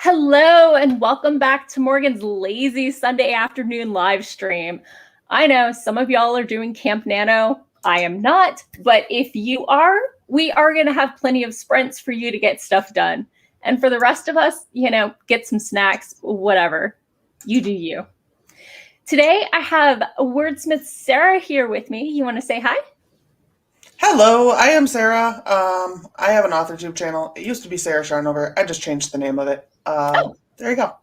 Hello and welcome back to Morgan's lazy Sunday afternoon live stream. I know some of y'all are doing Camp NaNo. I am not, but if you are, we are going to have plenty of sprints for you to get stuff done. And for the rest of us, get some snacks, whatever. You do you. Today I have WordsmithSarah here with me. You want to say hi? Hello, I am Sarah. I have an AuthorTube channel. It used to be Sarah Sharnover. I just changed the name of it. There you go.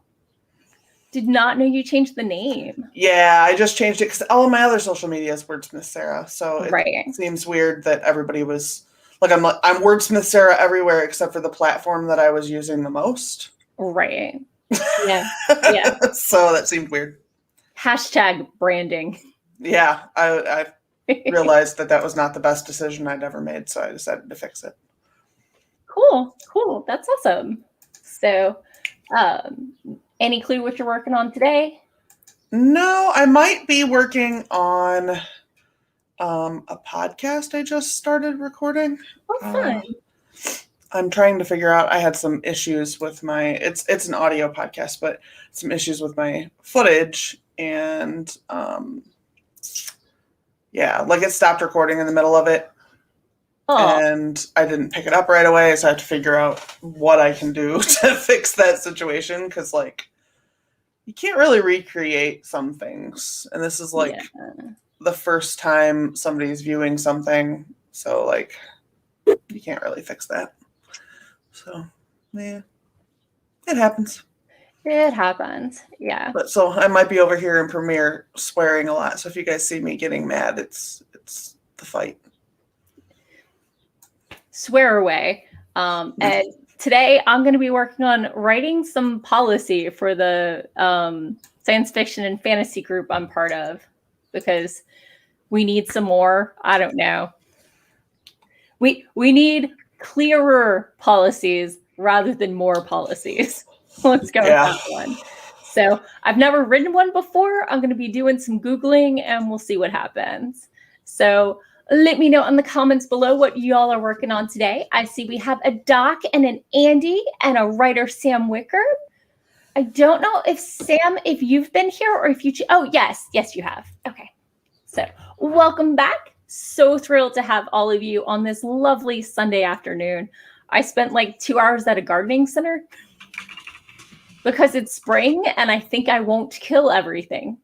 Did not know you changed the name. Yeah, I just changed it because all of my other social media is WordsmithSarah. So Right. seems weird that everybody was like, I'm WordsmithSarah everywhere except for the platform that I was using the most. Right. Yeah. Yeah. So that seemed weird. Hashtag branding. Yeah, I realized that was not the best decision I'd ever made, so I decided to fix it. Cool. That's awesome. So, any clue what you're working on today? No, I might be working on a podcast I just started recording. Oh, fun. I'm trying to figure out, I had some issues with it's an audio podcast, but some issues with my footage and like it stopped recording in the middle of it. Oh. And I didn't pick it up right away, so I have to figure out what I can do to fix that situation, because you can't really recreate some things, and this is the first time somebody's viewing something, so you can't really fix that. So yeah, it happens. It happens, yeah. But so I might be over here in Premiere swearing a lot, so if you guys see me getting mad, it's the fight. Swear away. And today I'm going to be working on writing some policy for the science fiction and fantasy group I'm part of, because we need some more. I don't know. We need clearer policies rather than more policies. Let's go with that one. So I've never written one before. I'm going to be doing some Googling and we'll see what happens. So let me know in the comments below what y'all are working on today. I see we have a Doc and an Andy and a writer, Sam Wicker. I don't know if Sam, if you've been here or if you, oh, yes, you have. Okay. So welcome back. So thrilled to have all of you on this lovely Sunday afternoon. I spent 2 hours at a gardening center because it's spring and I think I won't kill everything.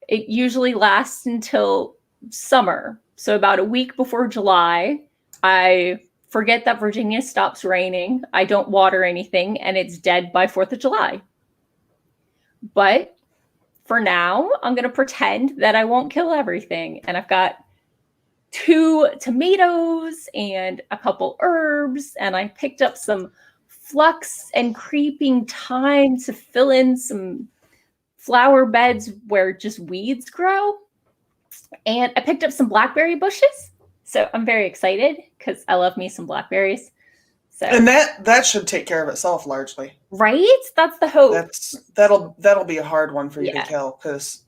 It usually lasts until summer. So about a week before July, I forget that Virginia stops raining. I don't water anything and it's dead by 4th of July. But for now, I'm going to pretend that I won't kill everything. And I've got 2 tomatoes and a couple herbs. And I picked up some phlox and creeping thyme to fill in some flower beds where just weeds grow. And I picked up some blackberry bushes. So I'm very excited because I love me some blackberries. So, and that should take care of itself largely. Right? That's the hope. That'll be a hard one for you to kill, because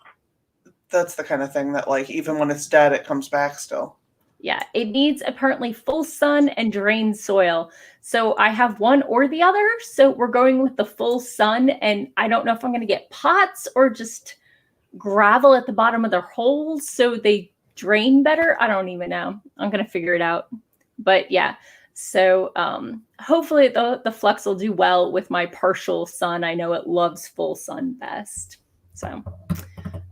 that's the kind of thing that even when it's dead, it comes back still. Yeah, it needs apparently full sun and drained soil. So I have one or the other. So we're going with the full sun, and I don't know if I'm going to get pots or just gravel at the bottom of their holes so they drain better. I don't even know. I'm going to figure it out. But yeah, so hopefully the flux will do well with my partial sun. I know it loves full sun best. So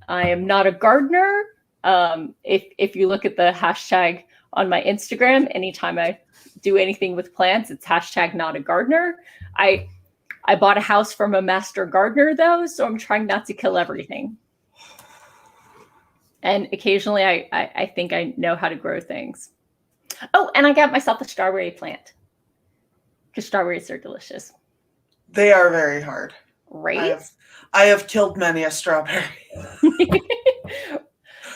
I am not a gardener. If you look at the hashtag on my Instagram, anytime I do anything with plants, it's hashtag not a gardener. I bought a house from a master gardener though, so I'm trying not to kill everything. And occasionally I think I know how to grow things. Oh, and I got myself a strawberry plant because strawberries are delicious. They are very hard. Right? I have killed many a strawberry.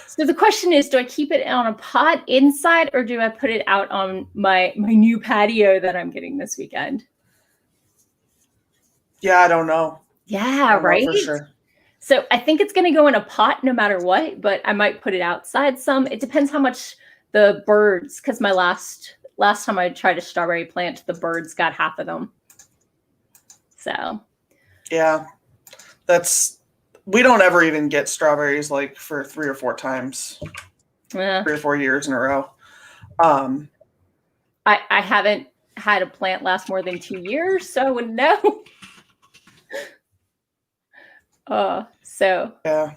So the question is, do I keep it on a pot inside or do I put it out on my new patio that I'm getting this weekend? Yeah, I don't know. Yeah, right? For sure. So I think it's going to go in a pot no matter what, but I might put it outside some. It depends how much the birds, because my last time I tried a strawberry plant, the birds got half of them. So yeah, we don't ever even get strawberries like for 3 or 4 times, 3 or 4 years in a row. I haven't had a plant last more than 2 years, so I wouldn't know. Yeah.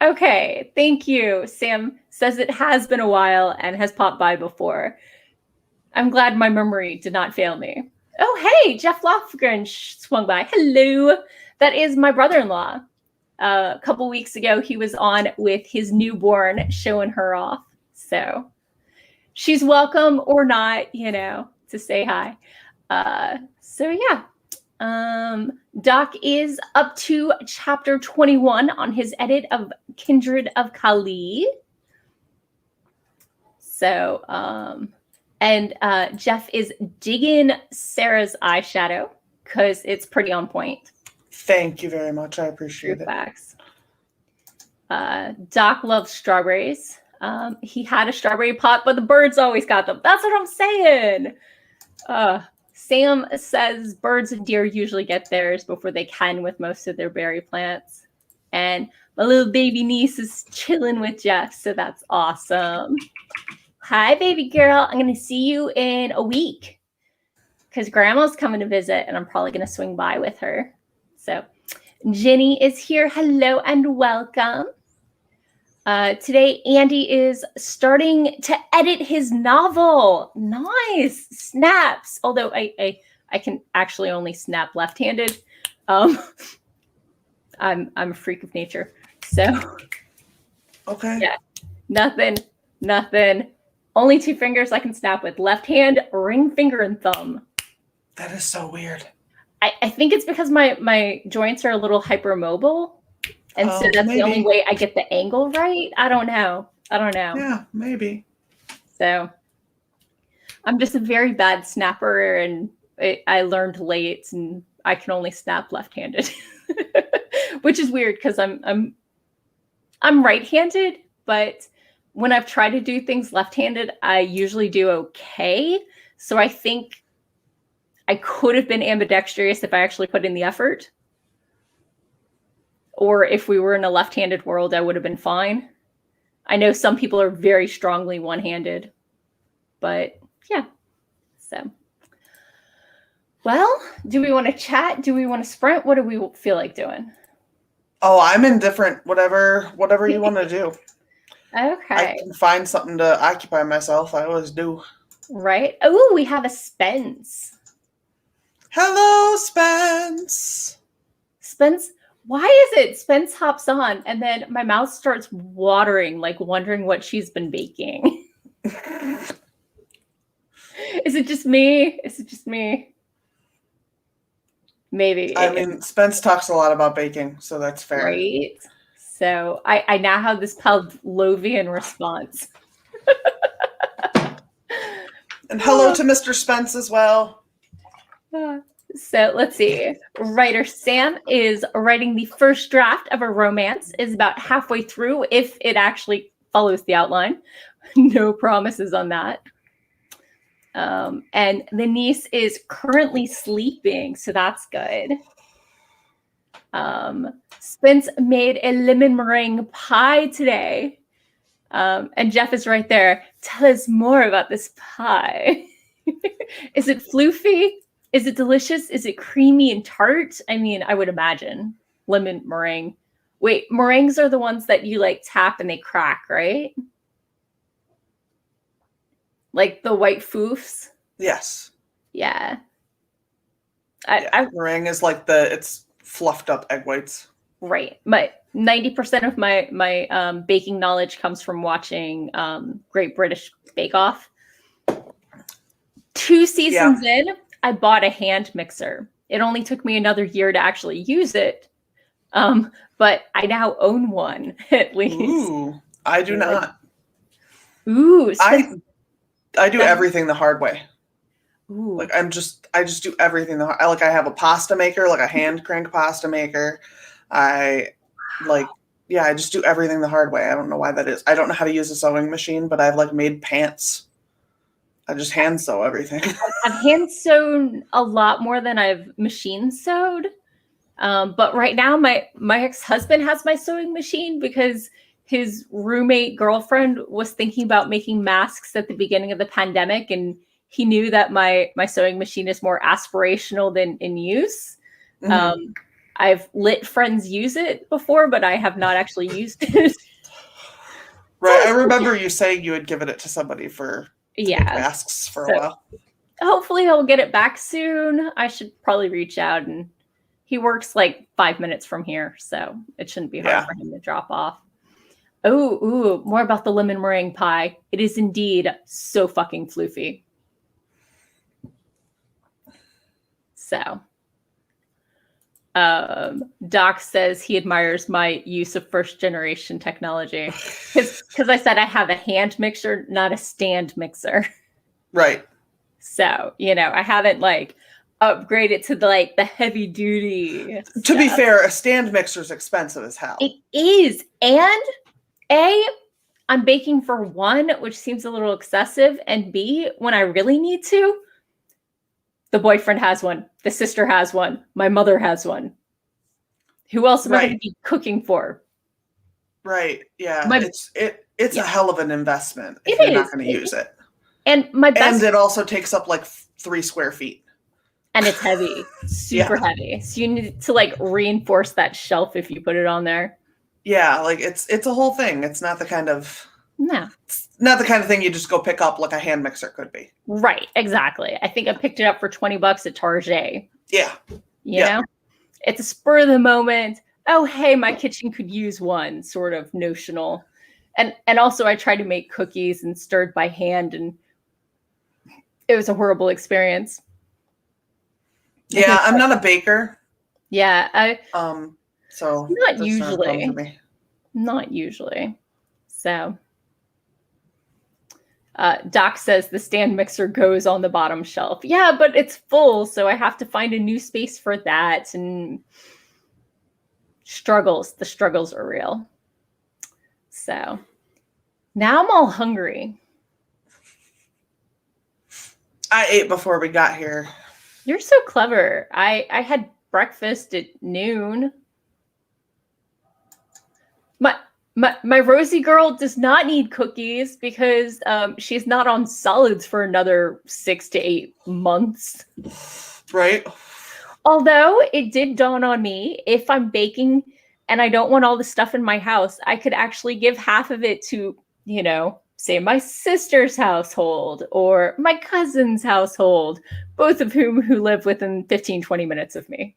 Okay, thank you. Sam says it has been a while and has popped by before. I'm glad my memory did not fail me. Oh, hey, Jeff Lofgren swung by. Hello. That is my brother-in-law. A couple weeks ago, he was on with his newborn, showing her off. So she's welcome or not, to say hi. So yeah. Doc is up to chapter 21 on his edit of Kindred of Kali. So, and Jeff is digging Sarah's eyeshadow because it's pretty on point. Thank you very much. I appreciate it. Facts. Doc loves strawberries. He had a strawberry pot, but the birds always got them. That's what I'm saying. Sam says birds and deer usually get theirs before they can with most of their berry plants. And my little baby niece is chilling with Jeff, so that's awesome. Hi, baby girl. I'm going to see you in a week because grandma's coming to visit, and I'm probably going to swing by with her. So Jenny is here. Hello and welcome. Today, Andy is starting to edit his novel. Nice. Snaps. Although I can actually only snap left-handed. I'm a freak of nature. So okay. Yeah. Nothing. Only 2 fingers I can snap with. Left hand, ring finger, and thumb. That is so weird. I think it's because my joints are a little hypermobile. And so that's maybe the only way I get the angle right. I don't know. Yeah, maybe. So I'm just a very bad snapper, and I learned late, and I can only snap left-handed, which is weird because I'm right-handed, but when I've tried to do things left-handed, I usually do okay. So I think I could have been ambidextrous if I actually put in the effort. Or if we were in a left-handed world, I would have been fine. I know some people are very strongly one-handed, but yeah. So, well, do we want to chat? Do we want to sprint? What do we feel like doing? Oh, I'm indifferent. Whatever you want to do. Okay. I can find something to occupy myself. I always do. Right. Oh, we have a Spence. Hello, Spence. Spence. Why is it Spence hops on and then my mouth starts watering, like wondering what she's been baking? Is it just me? Maybe. I mean, Spence talks a lot about baking, so that's fair. Right. So I now have this Pavlovian response. And hello to Mr. Spence as well. So let's see. Writer Sam is writing the first draft of a romance, is about halfway through if it actually follows the outline. No promises on that. And the niece is currently sleeping, so that's good. Spence made a lemon meringue pie today. And Jeff is right there. Tell us more about this pie. Is it floofy? Is it delicious? Is it creamy and tart? I mean, I would imagine. Lemon meringue. Wait, meringues are the ones that you like tap and they crack, right? Like the white foofs? Yes. Yeah. Meringue is like it's fluffed up egg whites. Right. But 90% of my baking knowledge comes from watching Great British Bake Off. 2 seasons in, I bought a hand mixer. It only took me another year to actually use it. But I now own one, at least. Ooh, I do not. Ooh. I do everything the hard way. Ooh. Like I just do everything I have a pasta maker, like a hand crank pasta maker. I just do everything the hard way. I don't know why that is. I don't know how to use a sewing machine, but I've made pants. I just hand sew everything. I've hand sewn a lot more than I've machine sewed. But right now, my ex-husband has my sewing machine because his roommate girlfriend was thinking about making masks at the beginning of the pandemic, and he knew that my sewing machine is more aspirational than in use. Mm-hmm. I've let friends use it before, but I have not actually used it. Right. I remember you saying you had given it to somebody to make masks for a while. Hopefully he'll get it back soon. I should probably reach out, and he works like 5 minutes from here, so it shouldn't be hard for him to drop off. Oh, more about the lemon meringue pie. It is indeed so fucking floofy. So, Doc says he admires my use of first generation technology because I said I have a hand mixer, not a stand mixer. Right. So, I haven't like upgraded to the heavy duty stuff. To be fair, a stand mixer is expensive as hell. It is. And I'm baking for one, which seems a little excessive. And B, when I really need to, the boyfriend has one. The sister has one. My mother has one. Who else am I going to be cooking for? Right. Yeah. It's a hell of an investment if you're not going to use it. And and it also takes up like 3 square feet. And it's heavy. Super heavy. So you need to reinforce that shelf if you put it on there. Yeah, it's a whole thing. It's not the kind of it's not the kind of thing you just go pick up like a hand mixer could be. Right, exactly. I think I picked it up for $20 at Target. Yeah. You know? It's a spur of the moment. Oh, hey, my kitchen could use one, sort of notional. And also I tried to make cookies and stirred by hand, and it was a horrible experience. Yeah, I'm not a baker. Yeah, so not usually. Not usually. So Doc says the stand mixer goes on the bottom shelf. Yeah, but it's full, so I have to find a new space for that. And the struggles are real. So now I'm all hungry. I ate before we got here. You're so clever. I had breakfast at noon. My Rosie girl does not need cookies because she's not on solids for another 6 to 8 months. Right. Although it did dawn on me, if I'm baking and I don't want all the stuff in my house, I could actually give half of it to, say my sister's household or my cousin's household, both of whom who live within 15, 20 minutes of me.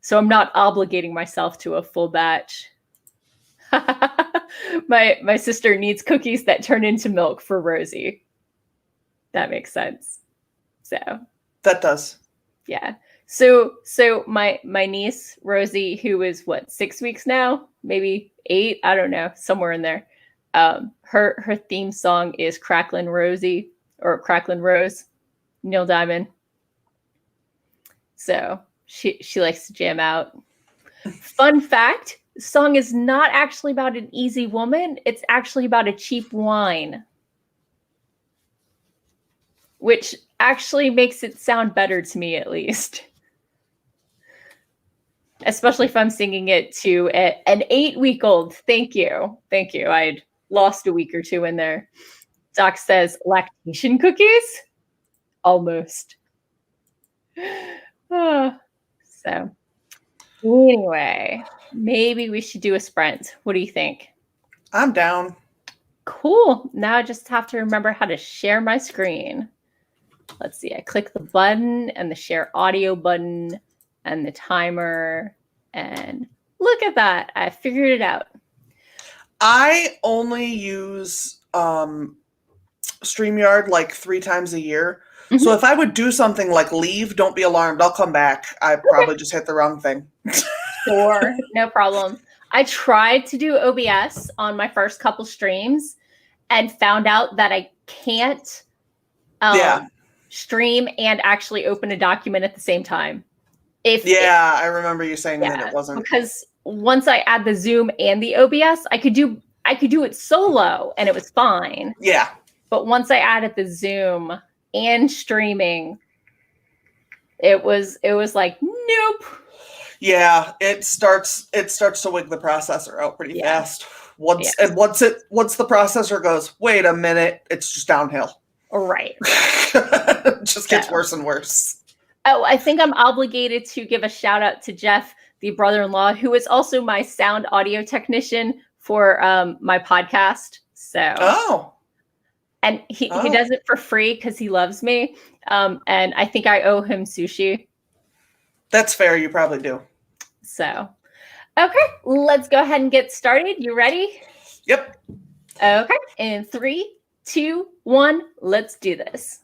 So I'm not obligating myself to a full batch. My sister needs cookies that turn into milk for Rosie. That makes sense. So that does. Yeah. So my niece Rosie, who is 6 weeks now, maybe 8, I don't know, somewhere in there. Her theme song is Cracklin' Rosie or Cracklin' Rose, Neil Diamond. So she likes to jam out. Fun fact, the song is not actually about an easy woman. It's actually about a cheap wine, which actually makes it sound better to me, at least. Especially if I'm singing it to an 8-week-old. Thank you. I'd lost a week or 2 in there. Doc says, lactation cookies? Almost. So, anyway, maybe we should do a sprint. What do you think? I'm down. Cool. Now I just have to remember how to share my screen. Let's see. I click the button and the share audio button and the timer. And look at that. I figured it out. I only use StreamYard like 3 times a year. Mm-hmm. So if I would do something like leave, don't be alarmed, I'll come back. I probably just hit the wrong thing. Sure, no problem. I tried to do OBS on my first couple streams and found out that I can't stream and actually open a document at the same time. I remember you saying that it wasn't. Because once I add the Zoom and the OBS, I could do it solo and it was fine. Yeah. But once I added the Zoom and streaming, it was like, nope. Yeah, it starts to wig the processor out pretty fast. Once the processor goes, wait a minute, it's just downhill. Right. It just gets worse and worse. Oh, I think I'm obligated to give a shout out to Jeff, the brother-in-law, who is also my sound audio technician for my podcast. So, and he does it for free because he loves me, and I think I owe him sushi. That's fair. You probably do. So, okay, let's go ahead and get started. You ready? Yep. Okay, in 3, 2, 1, let's do this.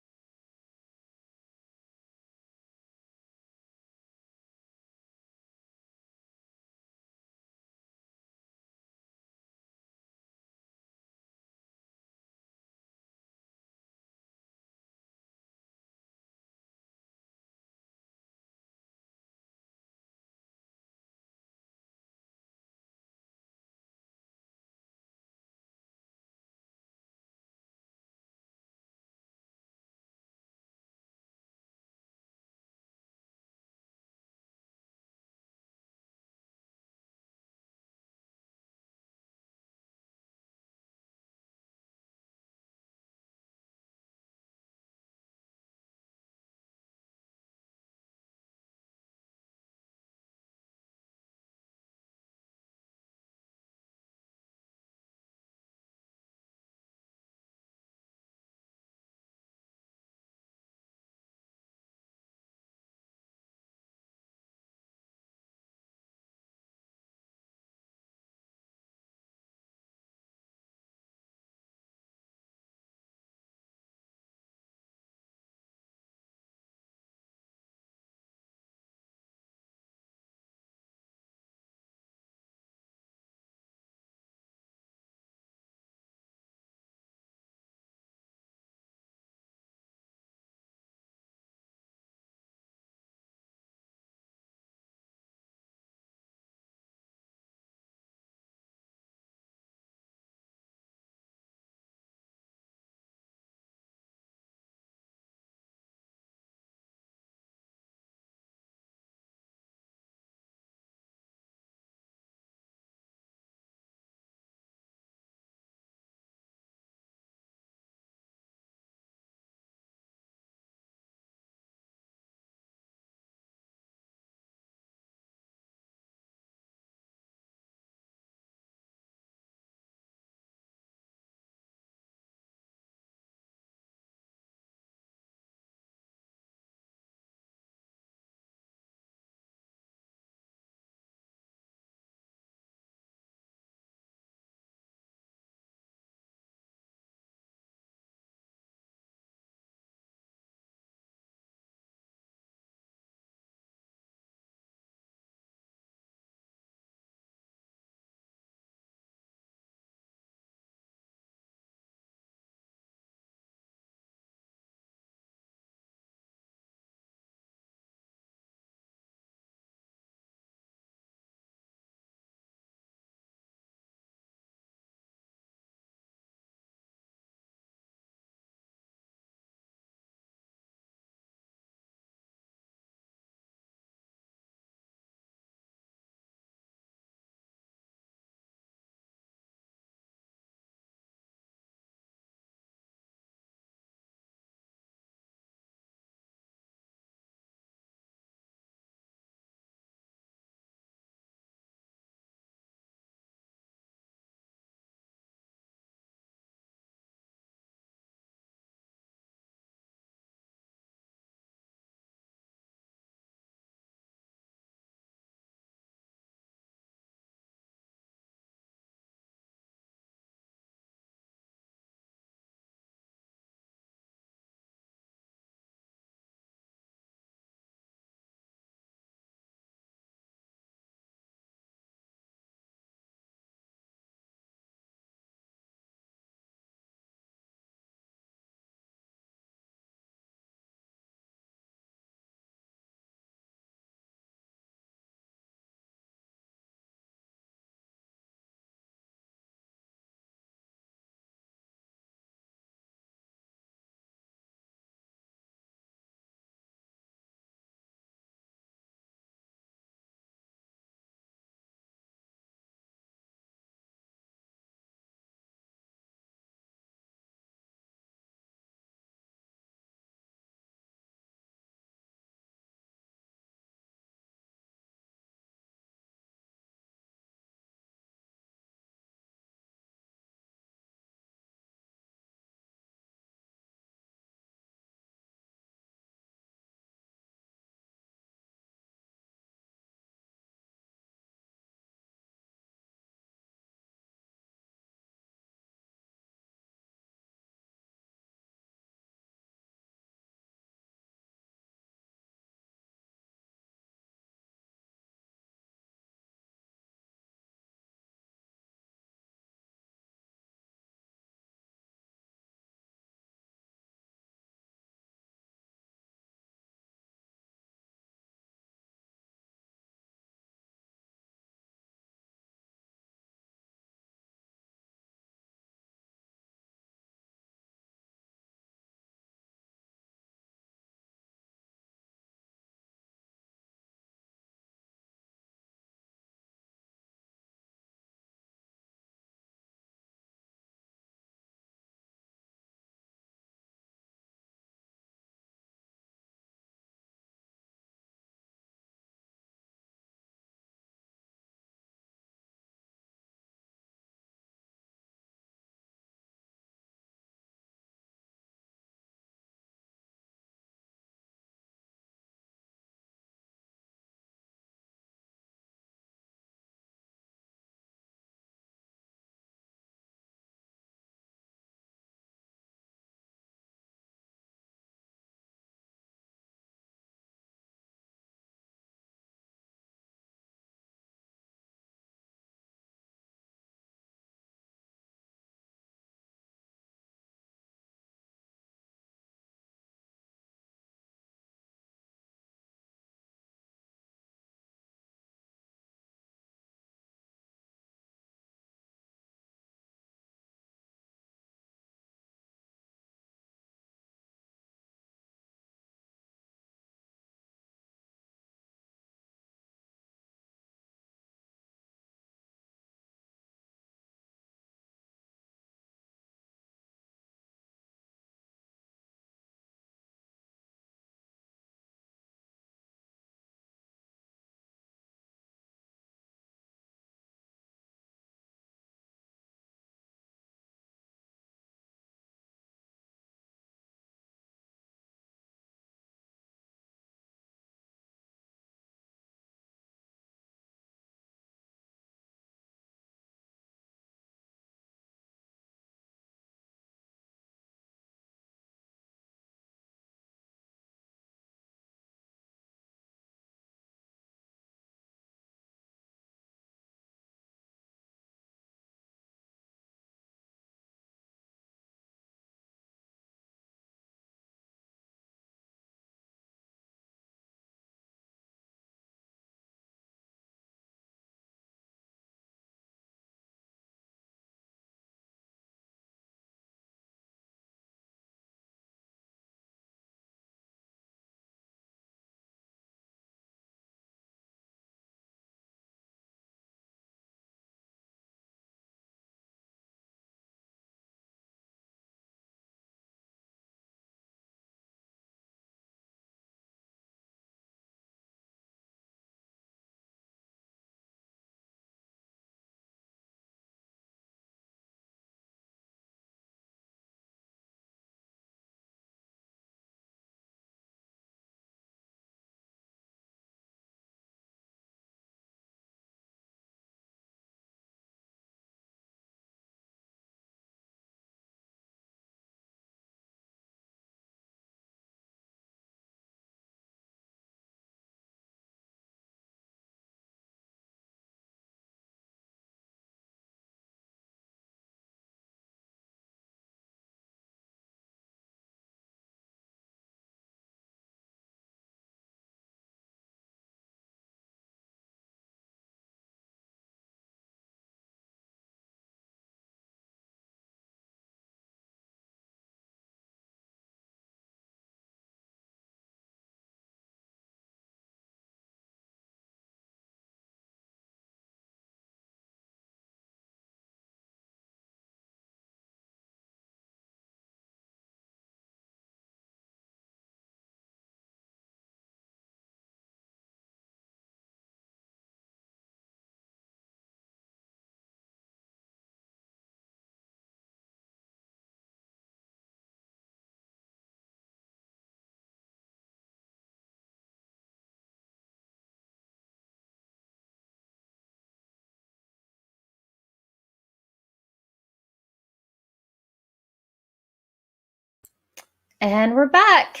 And we're back.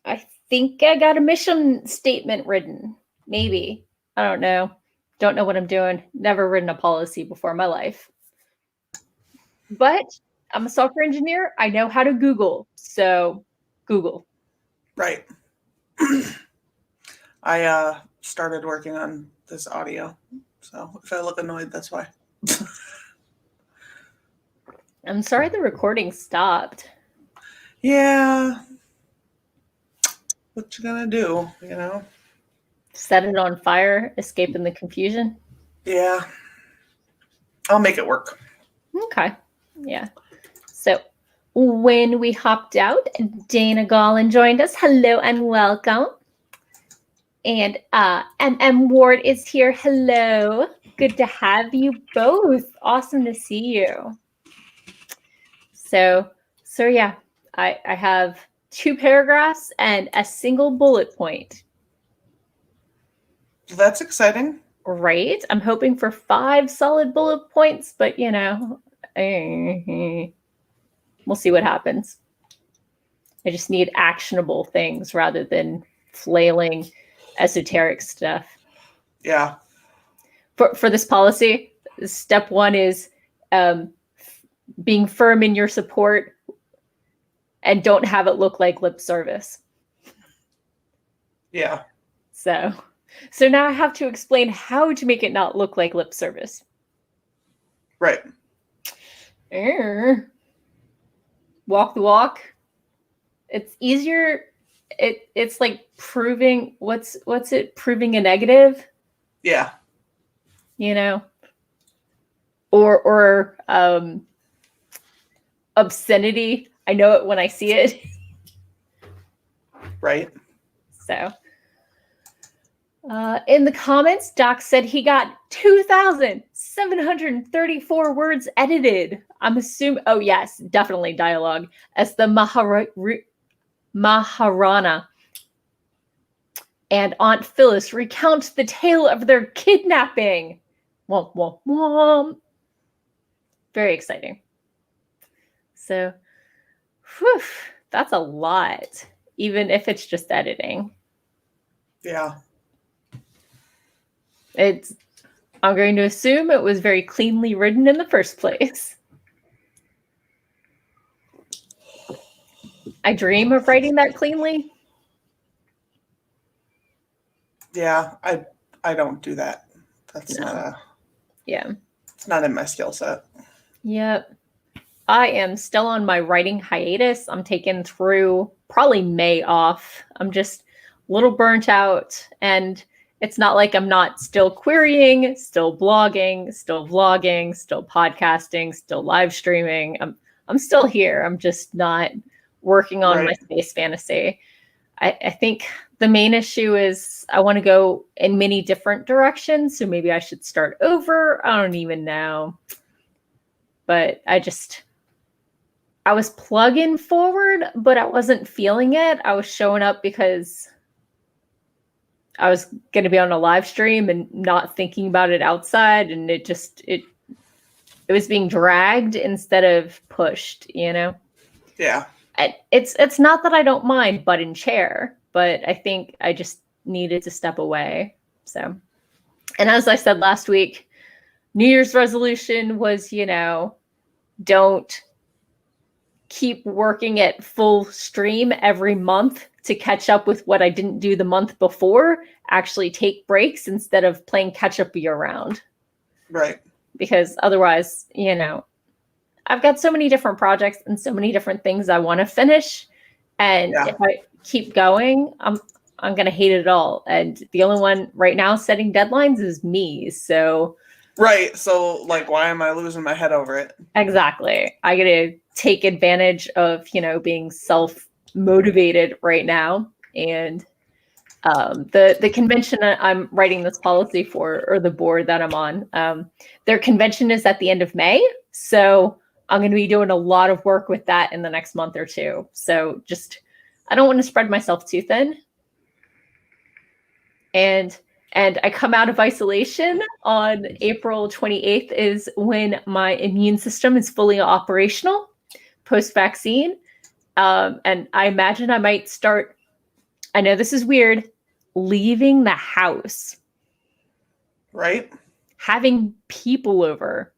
I think I got a mission statement written. Maybe. I don't know. Don't know what I'm doing. Never written a policy before in my life. But I'm a software engineer. I know how to Google. So Google. Right. I started working on this audio. So if I look annoyed, that's why. I'm sorry the recording stopped. Yeah. What you gonna do, you know? Set it on fire, escaping the confusion. Yeah. I'll make it work. Okay. Yeah. So when we hopped out, Dana Gollin joined us. Hello and welcome. And MM Ward is here. Hello. Good to have you both. Awesome to see you. So yeah, I have 2 paragraphs and a single bullet point. That's exciting. Right? I'm hoping for 5 solid bullet points, but you know, we'll see what happens. I just need actionable things rather than flailing esoteric stuff. Yeah. For this policy, step 1 is being firm in your support and don't have it look like lip service. Yeah. So now I have to explain how to make it not look like lip service. Right. Walk the walk. It's easier. It's like proving what's it? Proving a negative. Yeah. You know. Or obscenity. I know it when I see it. Right. So. In the comments, Doc said he got 2,734 words edited. I'm assuming, oh yes, definitely dialogue, as the Maharana and Aunt Phyllis recount the tale of their kidnapping. Womp, womp, womp. Very exciting. So, whew, that's a lot, even if it's just editing. Yeah. I'm going to assume it was very cleanly written in the first place. I dream of writing that cleanly. Yeah, I don't do that. That's it's not in my skill set. Yep. I am still on my writing hiatus. I'm taking through probably May off. I'm just a little burnt out, and it's not like I'm not still querying, still blogging, still vlogging, still podcasting, still live streaming. I'm still here. I'm just not working on my space fantasy. I think the main issue is I want to go in many different directions. So maybe I should start over. I don't even know. But I was plugging forward, but I wasn't feeling it. I was showing up because I was going to be on a live stream and not thinking about it outside. And it was being dragged instead of pushed, you know? Yeah. It's not that I don't mind butt in chair, but I think I just needed to step away. So, and as I said last week, New Year's resolution was, you know, don't keep working at full stream every month to catch up with what I didn't do the month before. Actually take breaks instead of playing catch up year round. Right. Because otherwise, you know, I've got so many different projects and so many different things I want to finish. And if I keep going, I'm going to hate it all. And the only one right now setting deadlines is me. So. Right. So like, why am I losing my head over it? Exactly. I got to take advantage of, you know, being self-motivated right now. And the convention I'm writing this policy for, or the board that I'm on, their convention is at the end of May. So I'm going to be doing a lot of work with that in the next month or two. So I don't want to spread myself too thin. And I come out of isolation on April 28th is when my immune system is fully operational. post-vaccine. And I imagine I might start, I know this is weird, leaving the house. Right? Having people over.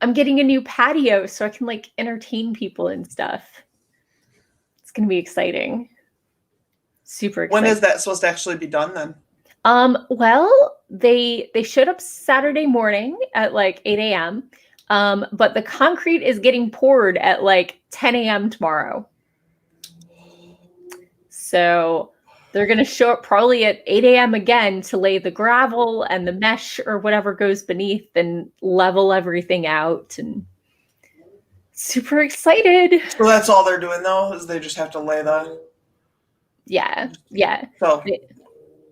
I'm getting a new patio so I can like entertain people and stuff. It's going to be exciting. Super exciting. When is that supposed to actually be done then? Well, they showed up Saturday morning at like 8 a.m. But the concrete is getting poured at like 10 a.m. tomorrow. So they're going to show up probably at 8 a.m. again to lay the gravel and the mesh or whatever goes beneath and level everything out. And super excited. So that's all they're doing though, is they just have to lay the... Yeah. So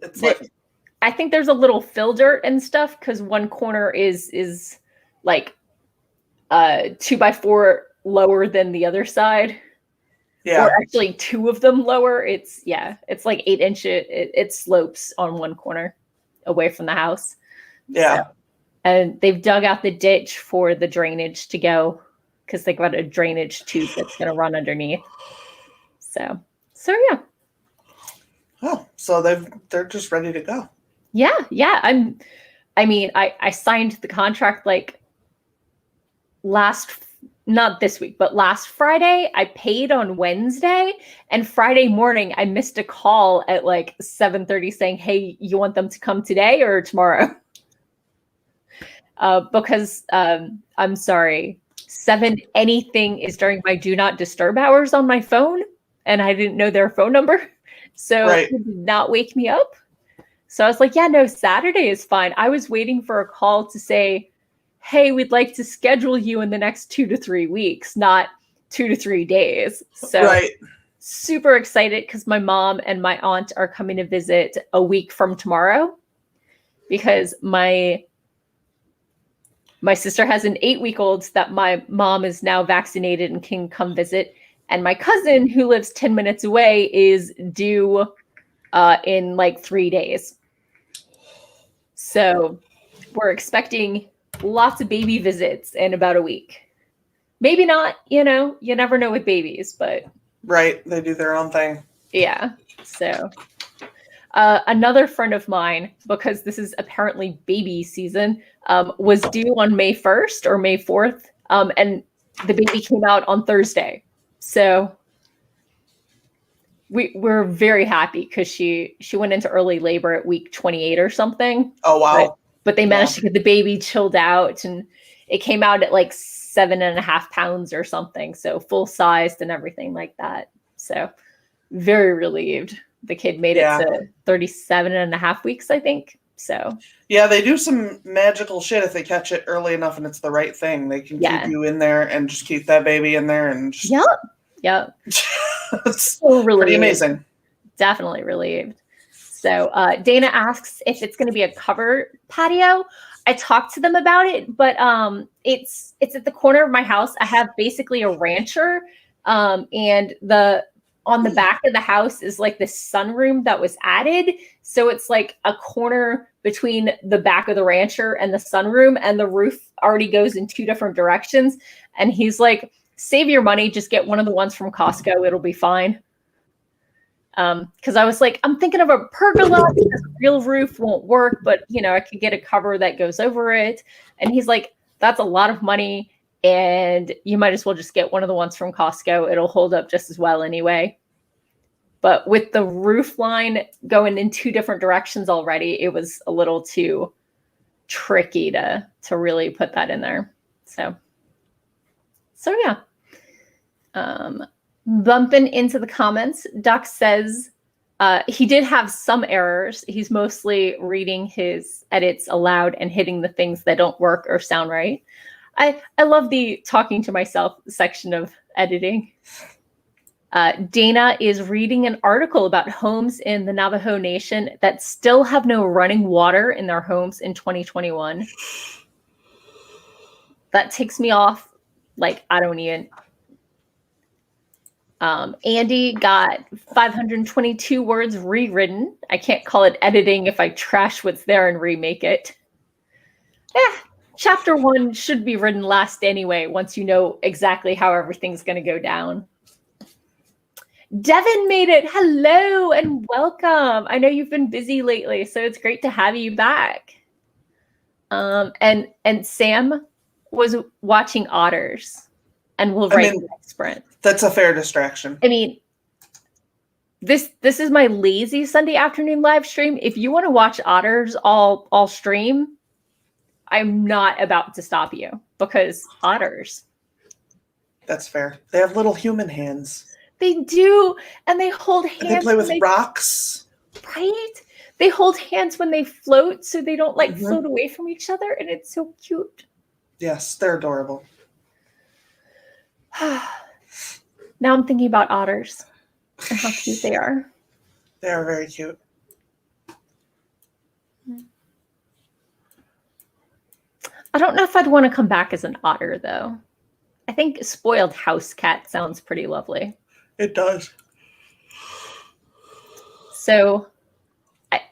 it's like... I think there's a little fill dirt and stuff because one corner is like 2x4 lower than the other side. Yeah. Or actually 2 of them lower. It's like 8 inches. It slopes on one corner away from the house. Yeah. So, and they've dug out the ditch for the drainage to go because they got a drainage tube that's going to run underneath. So yeah. Oh, so they're just ready to go. Yeah. I signed the contract like not this week, but last Friday. I paid on Wednesday, and Friday morning I missed a call at like 7:30 saying, "Hey, you want them to come today or tomorrow?" Because I'm sorry, 7 anything is during my do not disturb hours on my phone, and I didn't know their phone number, so Right. it did not wake me up. So I was like, "Yeah, no, Saturday is fine." I was waiting for a call to say, "Hey, we'd like to schedule you in the next 2 to 3 weeks, not 2 to 3 days." So Right. super excited because my mom and my aunt are coming to visit a week from tomorrow because my sister has an 8-week-old that my mom is now vaccinated and can come visit. And my cousin, who lives 10 minutes away, is due in like 3 days. So we're expecting lots of baby visits in about a week. Maybe not, you never know with babies, but Right. They do their own thing. yeah. So another friend of mine, because this is apparently baby season, was due on May 1st or May 4th. And the baby came out on Thursday. So we're very happy because she went into early labor at week 28 or something. Oh, wow. But they managed to get the baby chilled out, and it came out at like 7.5 pounds or something. So full sized and everything like that. So very relieved. The kid made it to 37.5 weeks, I think. So yeah, they do some magical shit if they catch it early enough and it's the right thing. They can keep you in there and just keep that baby in there and just... Yep. It's so relieved. Pretty amazing. Definitely relieved. So Dana asks if it's going to be a covered patio. I talked to them about it, but it's at the corner of my house. I have basically a rancher, and on the back of the house is like this sunroom that was added. So it's like a corner between the back of the rancher and the sunroom, and the roof already goes in 2 different directions. And he's like, "Save your money, just get one of the ones from Costco. It'll be fine." Because I was like, I'm thinking of a pergola because a real roof won't work, but I could get a cover that goes over it. And he's like, "That's a lot of money, and you might as well just get one of the ones from Costco. It'll hold up just as well anyway." But with the roof line going in 2 different directions already, it was a little too tricky to really put that in there. So yeah. Bumping into the comments, Duck says he did have some errors. He's mostly reading his edits aloud and hitting the things that don't work or sound right. I love the talking to myself section of editing. Dana is reading an article about homes in the Navajo Nation that still have no running water in their homes in 2021. That ticks me off. Like, I don't even... Andy got 522 words rewritten. I can't call it editing if I trash what's there and remake it. chapter 1 should be written last anyway, once you know exactly how everything's going to go down. Devin made it. Hello and welcome. I know you've been busy lately, so it's great to have you back. And Sam was watching otters and will write the next sprint. That's a fair distraction. I mean, this is my lazy Sunday afternoon live stream. If you want to watch otters all stream, I'm not about to stop you, because otters. That's fair. They have little human hands. They do, and they hold hands. And they play with rocks. Right? They hold hands when they float, so they don't float away from each other, and it's so cute. Yes, they're adorable. Now I'm thinking about otters and how cute they are. They are very cute. I don't know if I'd want to come back as an otter, though. I think spoiled house cat sounds pretty lovely. It does. So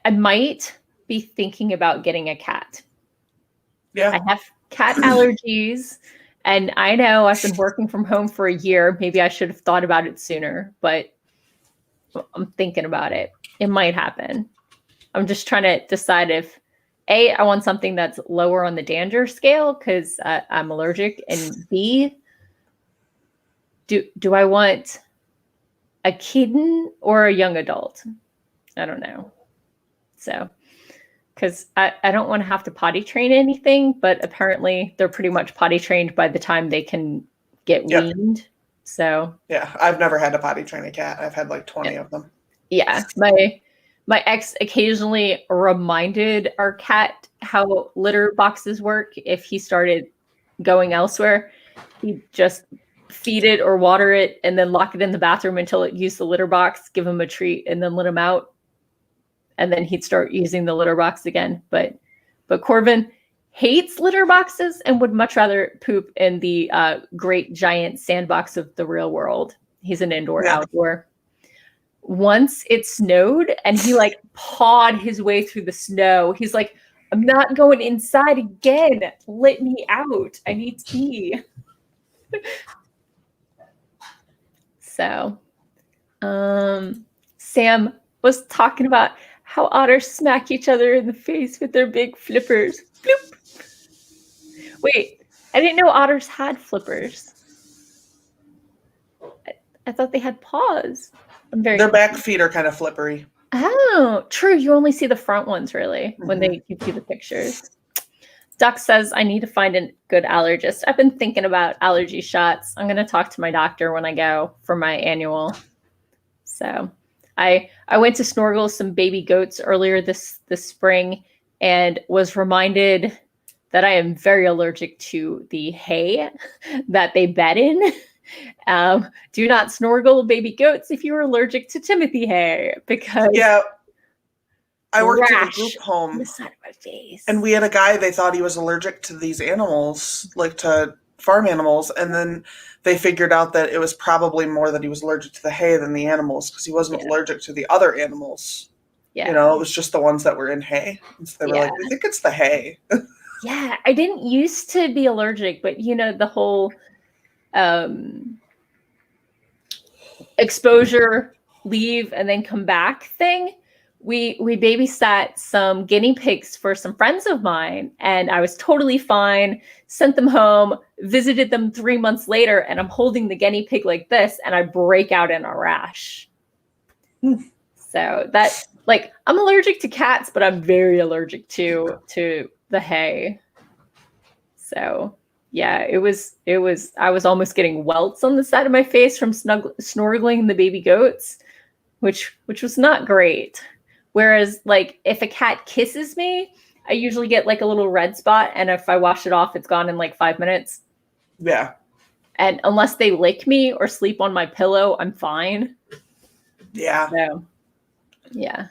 I might be thinking about getting a cat. Yeah. I have cat allergies, and I know I've been working from home for a year. Maybe I should have thought about it sooner, but I'm thinking about it. It might happen. I'm just trying to decide if A, I want something that's lower on the danger scale because I'm allergic, and B, do I want a kitten or a young adult? I don't know. So, because I don't want to have to potty train anything, but apparently they're pretty much potty trained by the time they can get weaned. So yeah, I've never had to potty train a cat. I've had like 20 of them. Yeah, my ex occasionally reminded our cat how litter boxes work. If he started going elsewhere, he'd just feed it or water it and then lock it in the bathroom until it used the litter box, give him a treat, and then let him out. And then he'd start using the litter box again. But Corbin hates litter boxes and would much rather poop in the great giant sandbox of the real world. He's an outdoor. Once it snowed and he pawed his way through the snow. He's like, I'm not going inside again. Let me out. I need to pee. So, Sam was talking about how otters smack each other in the face with their big flippers. Bloop. Wait, I didn't know otters had flippers. I thought they had paws. Their back feet are kind of flippery. Oh, true. You only see the front ones, really, when they give you the pictures. Duck says, I need to find a good allergist. I've been thinking about allergy shots. I'm going to talk to my doctor when I go for my annual. So I went to snorkel some baby goats earlier this spring and was reminded that I am very allergic to the hay that they bed in. Do not snorkel baby goats if you are allergic to Timothy hay, because I worked at a group home on the side of my face. And we had a guy, they thought he was allergic to these animals, like to farm animals, and then they figured out that it was probably more that he was allergic to the hay than the animals, because he wasn't allergic to the other animals. Yeah. You know, it was just the ones that were in hay. And so they were like, we think it's the hay. Yeah, I didn't used to be allergic, but the whole exposure, leave, and then come back thing. We babysat some guinea pigs for some friends of mine, and I was totally fine, sent them home, visited them 3 months later, and I'm holding the guinea pig like this, and I break out in a rash. So that, I'm allergic to cats, but I'm very allergic to the hay. So yeah, it was, I was almost getting welts on the side of my face from snorkeling the baby goats, which was not great. Whereas if a cat kisses me, I usually get a little red spot. And if I wash it off, it's gone in 5 minutes. Yeah. And unless they lick me or sleep on my pillow, I'm fine. Yeah. So, yeah.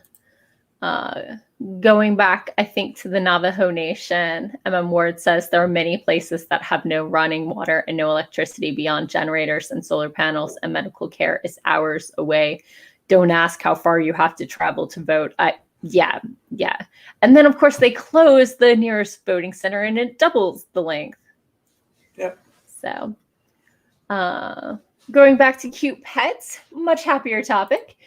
Going back, I think, to the Navajo Nation, Ward says there are many places that have no running water and no electricity beyond generators and solar panels, and medical care is hours away. Don't ask how far you have to travel to vote. Yeah, yeah. And then, of course, they close the nearest voting center and it doubles the length. Yep. So, going back to cute pets, much happier topic.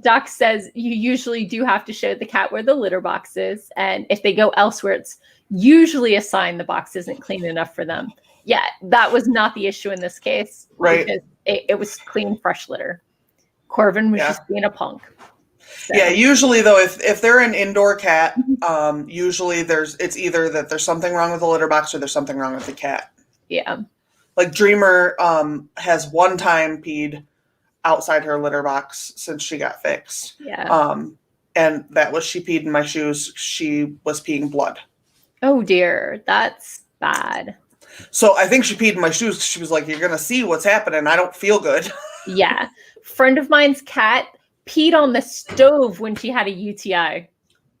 Doc says you usually do have to show the cat where the litter box is. And if they go elsewhere, it's usually a sign the box isn't clean enough for them. Yeah, that was not the issue in this case. Right. Because it was clean, fresh litter. Corvin was Yeah. just being a punk. So. Yeah, usually though, if they're an indoor cat, usually it's either that there's something wrong with the litter box or there's something wrong with the cat. Yeah. Like Dreamer has one time peed outside her litter box since she got fixed. Yeah. And that was she peed in my shoes. She was peeing blood. Oh dear, that's bad. So I think she peed in my shoes. She was like, "You're gonna see what's happening. I don't feel good." Yeah, friend of mine's cat peed on the stove when she had a UTI.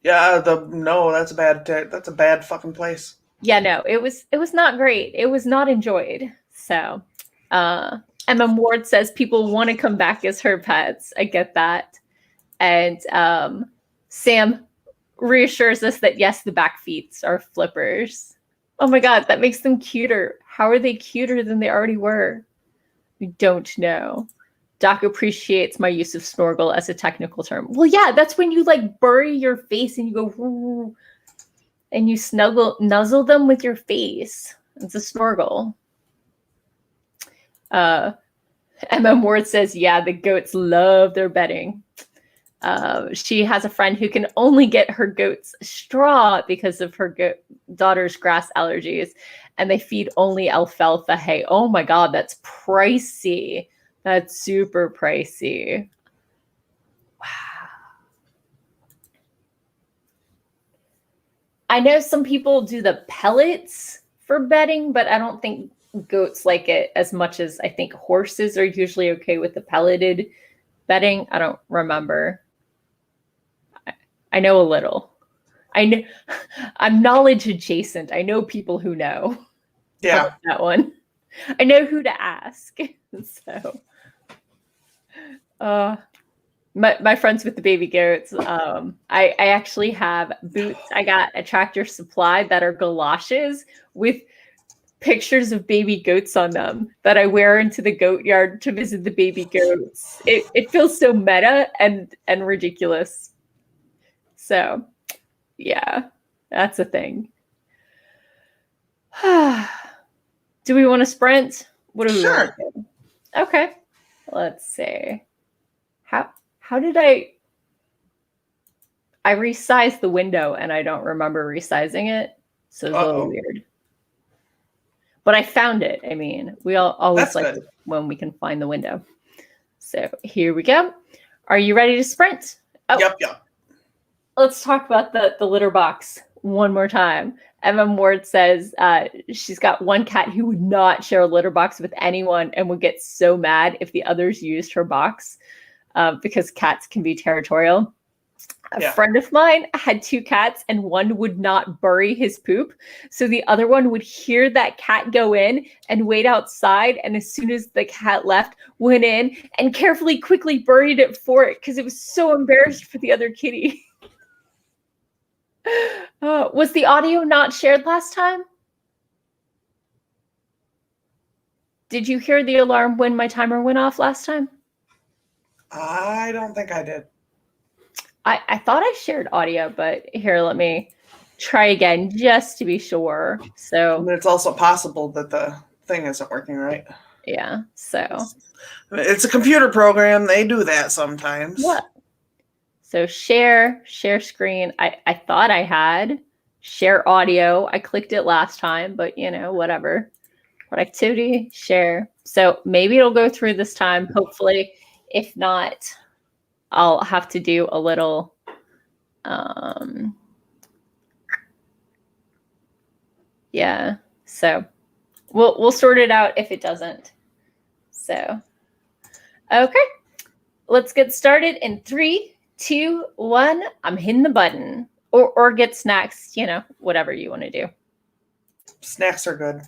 Yeah, that's a bad fucking place. Yeah, no, it was not great. It was not enjoyed. So, Emma Ward says people want to come back as her pets. I get that. And Sam reassures us that yes, the back feet are flippers. Oh my God, that makes them cuter. How are they cuter than they already were? We don't know. Doc appreciates my use of snorkel as a technical term. Well, yeah, that's when you like bury your face and you go, woo, and you nuzzle them with your face. It's a snorkel. MM Ward says, yeah, the goats love their bedding. She has a friend who can only get her goats straw because of her daughter's grass allergies, and they feed only alfalfa hay. Oh my God, that's pricey. That's super pricey. Wow. I know some people do the pellets for bedding, but I don't think goats like it as much as I think horses are usually okay with the pelleted bedding. I don't remember. I know a little. I know I'm knowledge adjacent. I know people who know. Yeah, that one. I know who to ask. So, my friends with the baby goats. I actually have boots. I got at Tractor Supply that are galoshes with pictures of baby goats on them that I wear into the goat yard to visit the baby goats. It feels so meta and ridiculous. So, yeah, that's a thing. Do we want to sprint? What do we want to do? Okay, let's see. How did I resized the window and I don't remember resizing it, so it's a little weird. But I found it. I mean, we always like when we can find the window. So here we go. Are you ready to sprint? Oh, yep. Let's talk about the litter box one more time. MM Ward says she's got one cat who would not share a litter box with anyone and would get so mad if the others used her box because cats can be territorial. A friend of mine had two cats and one would not bury his poop. So the other one would hear that cat go in and wait outside. And as soon as the cat left, went in and quickly buried it for it because it was so embarrassed for the other kitty. Was the audio not shared last time? Did you hear the alarm when my timer went off last time? I don't think I did. I thought I shared audio, but here, let me try again just to be sure. So it's also possible that the thing isn't working right. Yeah, so it's a computer program. They do that sometimes. What? So share screen. I thought I had share audio. I clicked it last time, but whatever. Productivity, share. So maybe it'll go through this time, hopefully. If not, I'll have to do a little yeah. So we'll sort it out if it doesn't. So okay. Let's get started in 3, 2, 1. I'm hitting the button. Or get snacks, whatever you want to do. Snacks are good.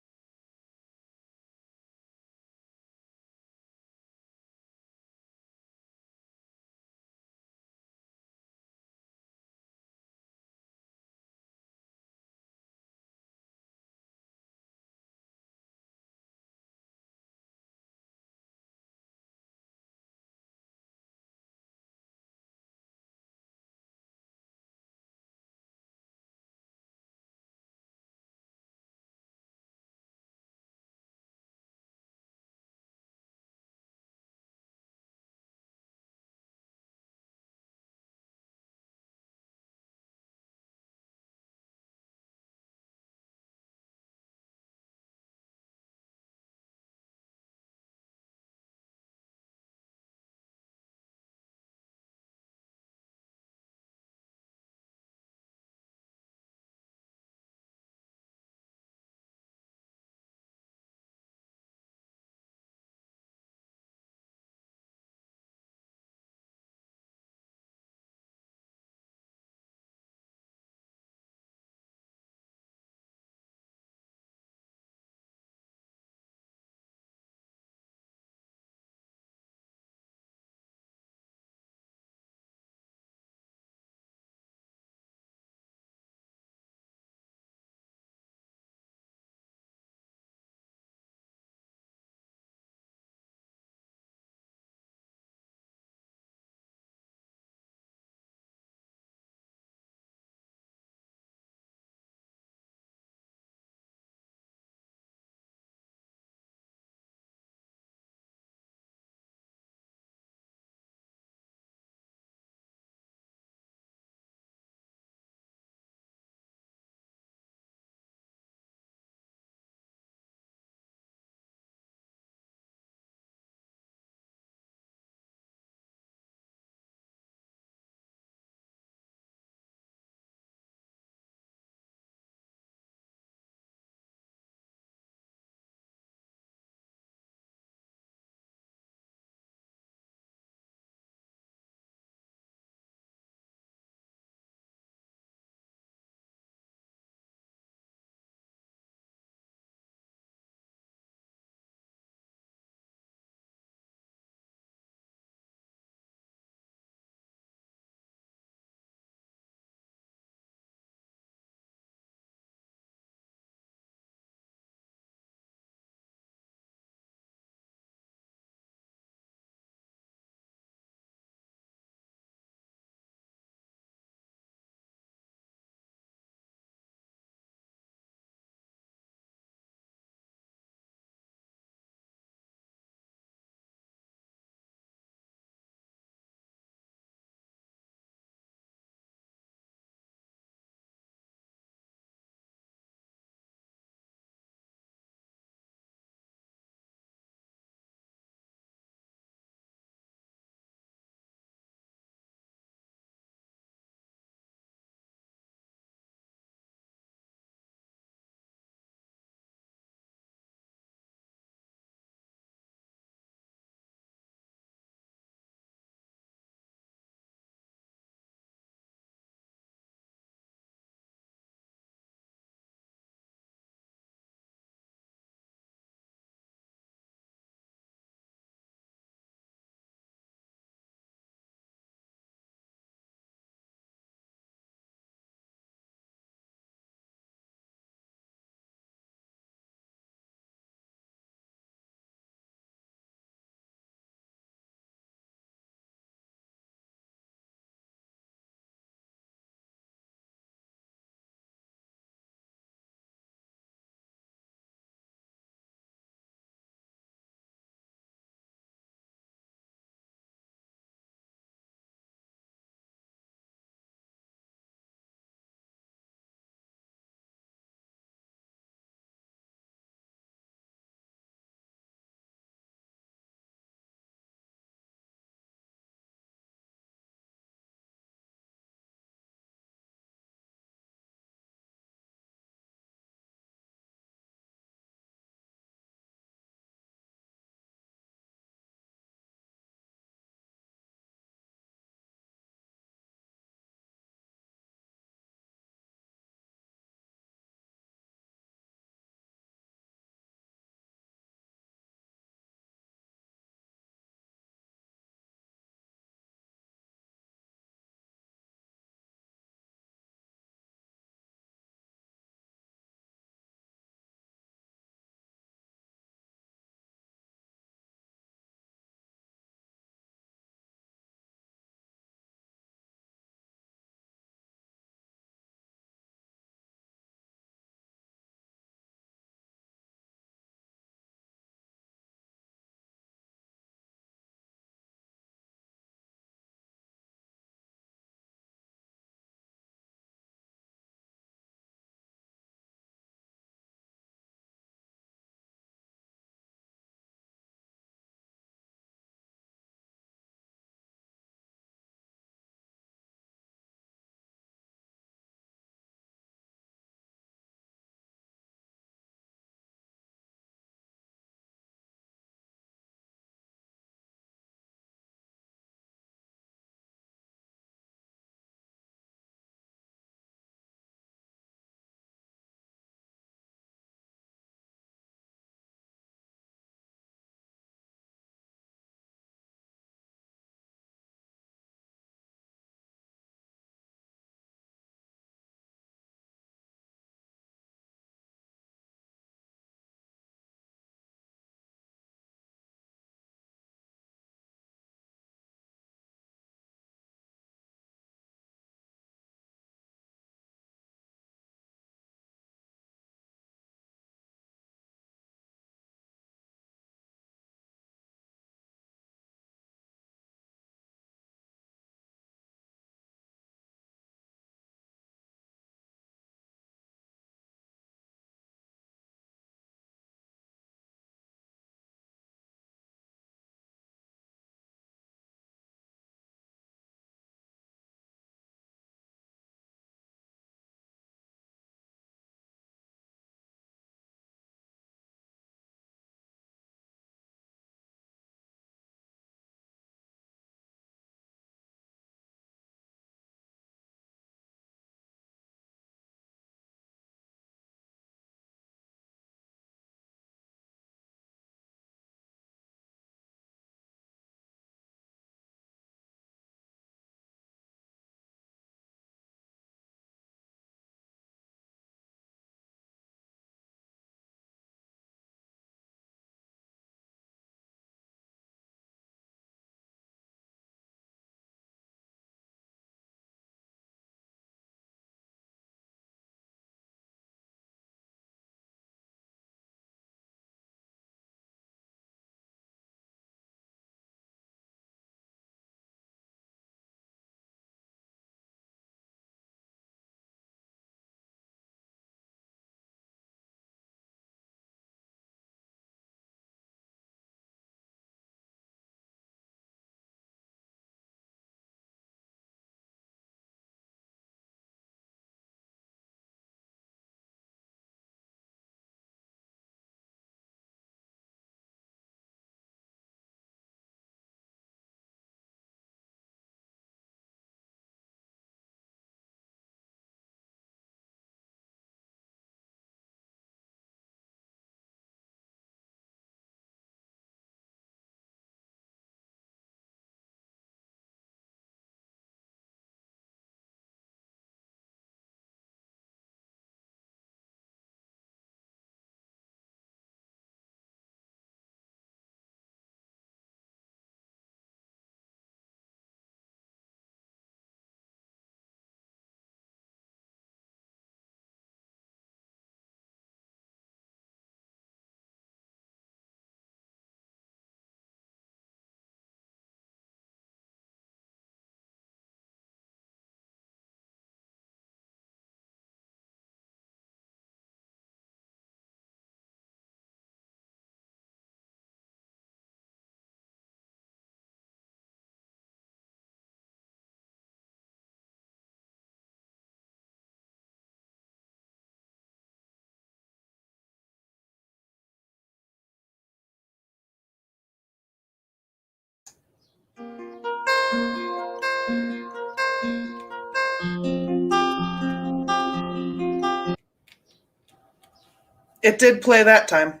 It did play that time.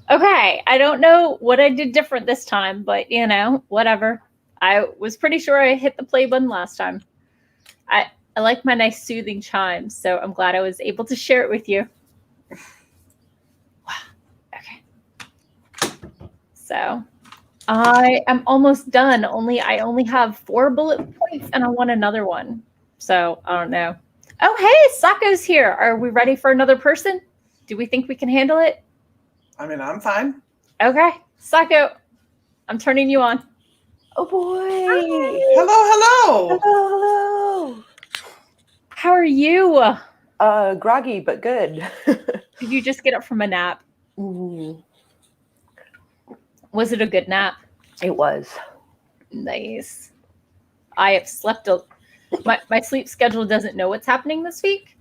Okay, I don't know what I did different this time, but whatever. I was pretty sure I hit the play button last time. I like my nice soothing chimes, so I'm glad I was able to share it with you. Okay. So I am almost done. I only have 4 bullet points and I want another one. So I don't know. Oh, hey, Sako's here. Are we ready for another person? Do we think we can handle it? I mean, I'm fine. Okay. Sako, I'm turning you on. Oh boy. Hello. Hello. How are you? Groggy, but good. Did you just get up from a nap? Mm, Was it a good nap? it was. Nice. I have slept my sleep schedule doesn't know what's happening this week.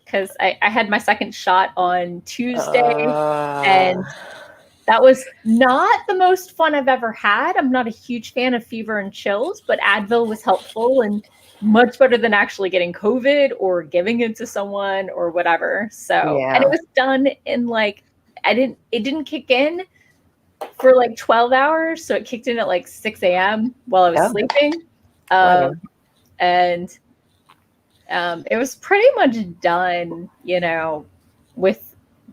Because I had my second shot on Tuesday, and that was not the most fun I've ever had. I'm not a huge fan of fever and chills, but Advil was helpful and much better than actually getting COVID or giving it to someone or whatever. So, Yeah. and it was done in it didn't kick in for 12 hours. So it kicked in at 6 a.m. while I was sleeping. And it was pretty much done,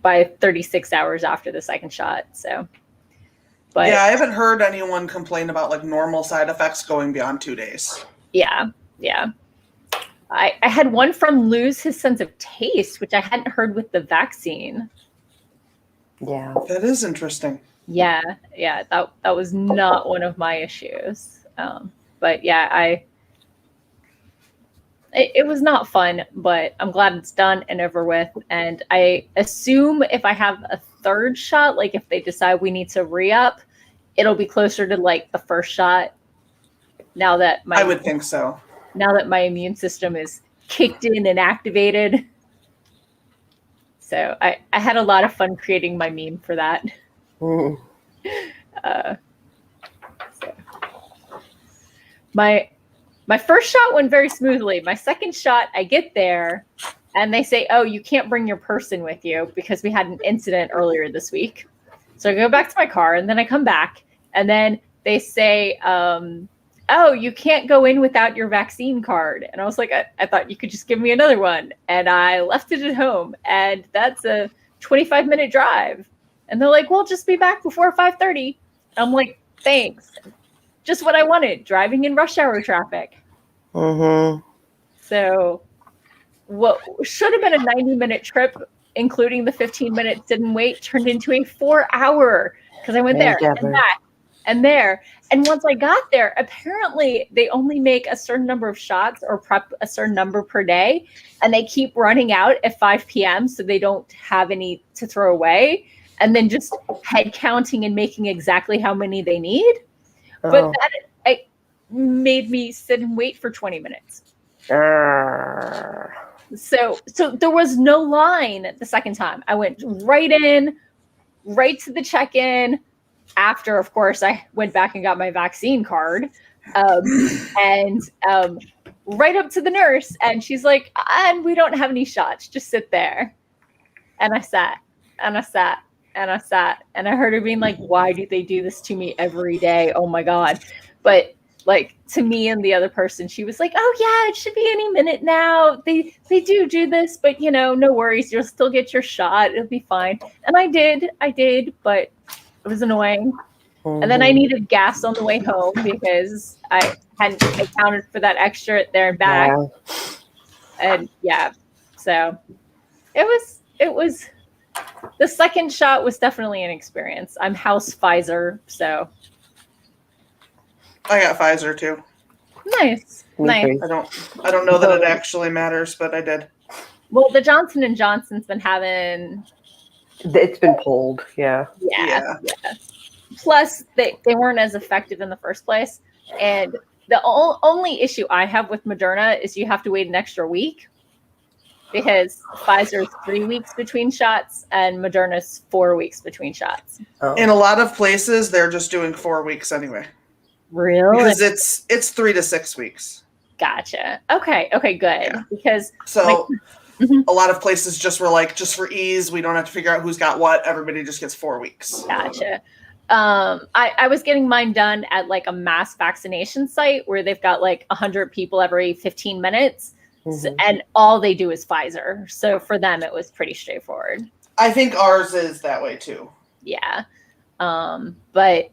by 36 hours after the second shot. So, but yeah, I haven't heard anyone complain about normal side effects going beyond 2 days. Yeah. I had one friend lose his sense of taste, which I hadn't heard with the vaccine. Yeah. That is interesting. Yeah. That was not one of my issues. But yeah, it was not fun, but I'm glad it's done and over with. And I assume if I have a third shot, if they decide we need to re-up, it'll be closer to the first shot. Now that I would think so. Now that my immune system is kicked in and activated. So I had a lot of fun creating my meme for that. Mm. So. My first shot went very smoothly. My second shot, I get there and they say, oh, you can't bring your person with you because we had an incident earlier this week. So I go back to my car and then I come back and then they say, oh, you can't go in without your vaccine card. And I was like, I thought you could just give me another one. And I left it at home. And that's a 25-minute drive. And they're like, well, just be back before 5:30. I'm like, thanks. Just what I wanted, driving in rush hour traffic. Mm-hmm. So what should have been a 90-minute trip, including the 15-minute sit and wait, turned into a 4-hour because I went there and back and there. And once I got there, apparently they only make a certain number of shots or prep a certain number per day. And they keep running out at 5 p.m. so they don't have any to throw away. And then just head counting and making exactly how many they need. Oh. But that made me sit and wait for 20 minutes. So there was no line the second time. I went right in, right to the check-in. After, of course, I went back and got my vaccine card, and right up to the nurse, and she's like, and we don't have any shots, just sit there. And I sat, and I sat, and I sat, and I heard her being like, why do they do this to me every day? Oh my God. But to me and the other person, she was like, oh yeah, it should be any minute now. They do this, but no worries. You'll still get your shot. It'll be fine. And I did, but it was annoying. Mm-hmm. And then I needed gas on the way home because I hadn't accounted for that extra there and back. Yeah. And yeah, so it was the second shot was definitely an experience. I'm house Pfizer, so I got Pfizer too. Nice. Okay. I don't know that it actually matters, but I did. Well, the Johnson & Johnson's been having. It's been pulled, yeah. Plus, they weren't as effective in the first place. And the only issue I have with Moderna is you have to wait an extra week. because Pfizer's 3 weeks between shots and Moderna's 4 weeks between shots. Oh. In a lot of places, they're just doing 4 weeks anyway. Really? Because it's 3 to 6 weeks. Gotcha. Okay, good. Yeah. Because So a lot of places just were like, just for ease, we don't have to figure out who's got what. Everybody just gets 4 weeks. Gotcha. I was getting mine done at like a mass vaccination site where they've got like 100 people every 15 minutes. And all they do is Pfizer. So for them, it was pretty straightforward. I think ours is that way too. Yeah. But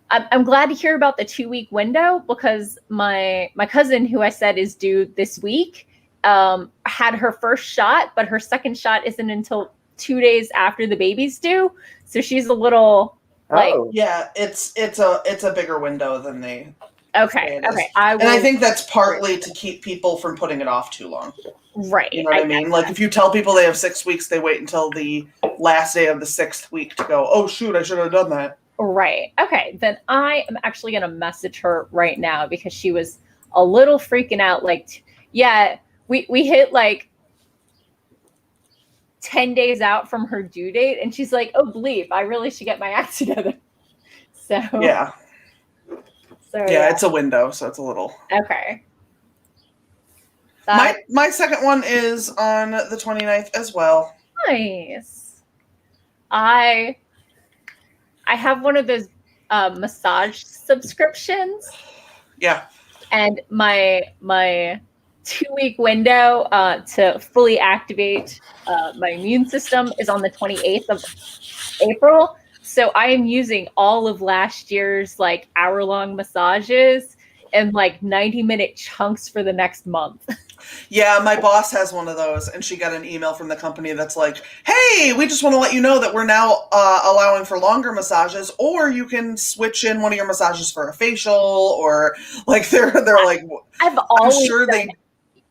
I'm glad to hear about the 2-week window, because my cousin, who I said is due this week, had her first shot, but her second shot isn't until 2 days after the baby's due. So she's a little like, yeah, it's a bigger window than they. Okay. I think that's partly to keep people from putting it off too long. Right. You know what I mean? Like if you tell people they have 6 weeks, they wait until the last day of the 6th week to go, oh shoot, I should have done that. Right. Okay. Then I am actually going to message her right now, because she was a little freaking out. Like, yeah, we hit like 10 days out from her due date. And she's like, oh, bleep, I really should get my act together. So, yeah. Yeah, it's a window, so it's a little. Okay. My second one is on the 29th as well. Nice. I have one of those massage subscriptions. Yeah. And my 2-week window to fully activate my immune system is on the 28th of April. So I am using all of last year's like hour-long massages and like 90-minute chunks for the next month. Yeah, my boss has one of those, and she got an email from the company that's like, hey, we just want to let you know that we're now allowing for longer massages, or you can switch in one of your massages for a facial, or like they're like, I've always sure done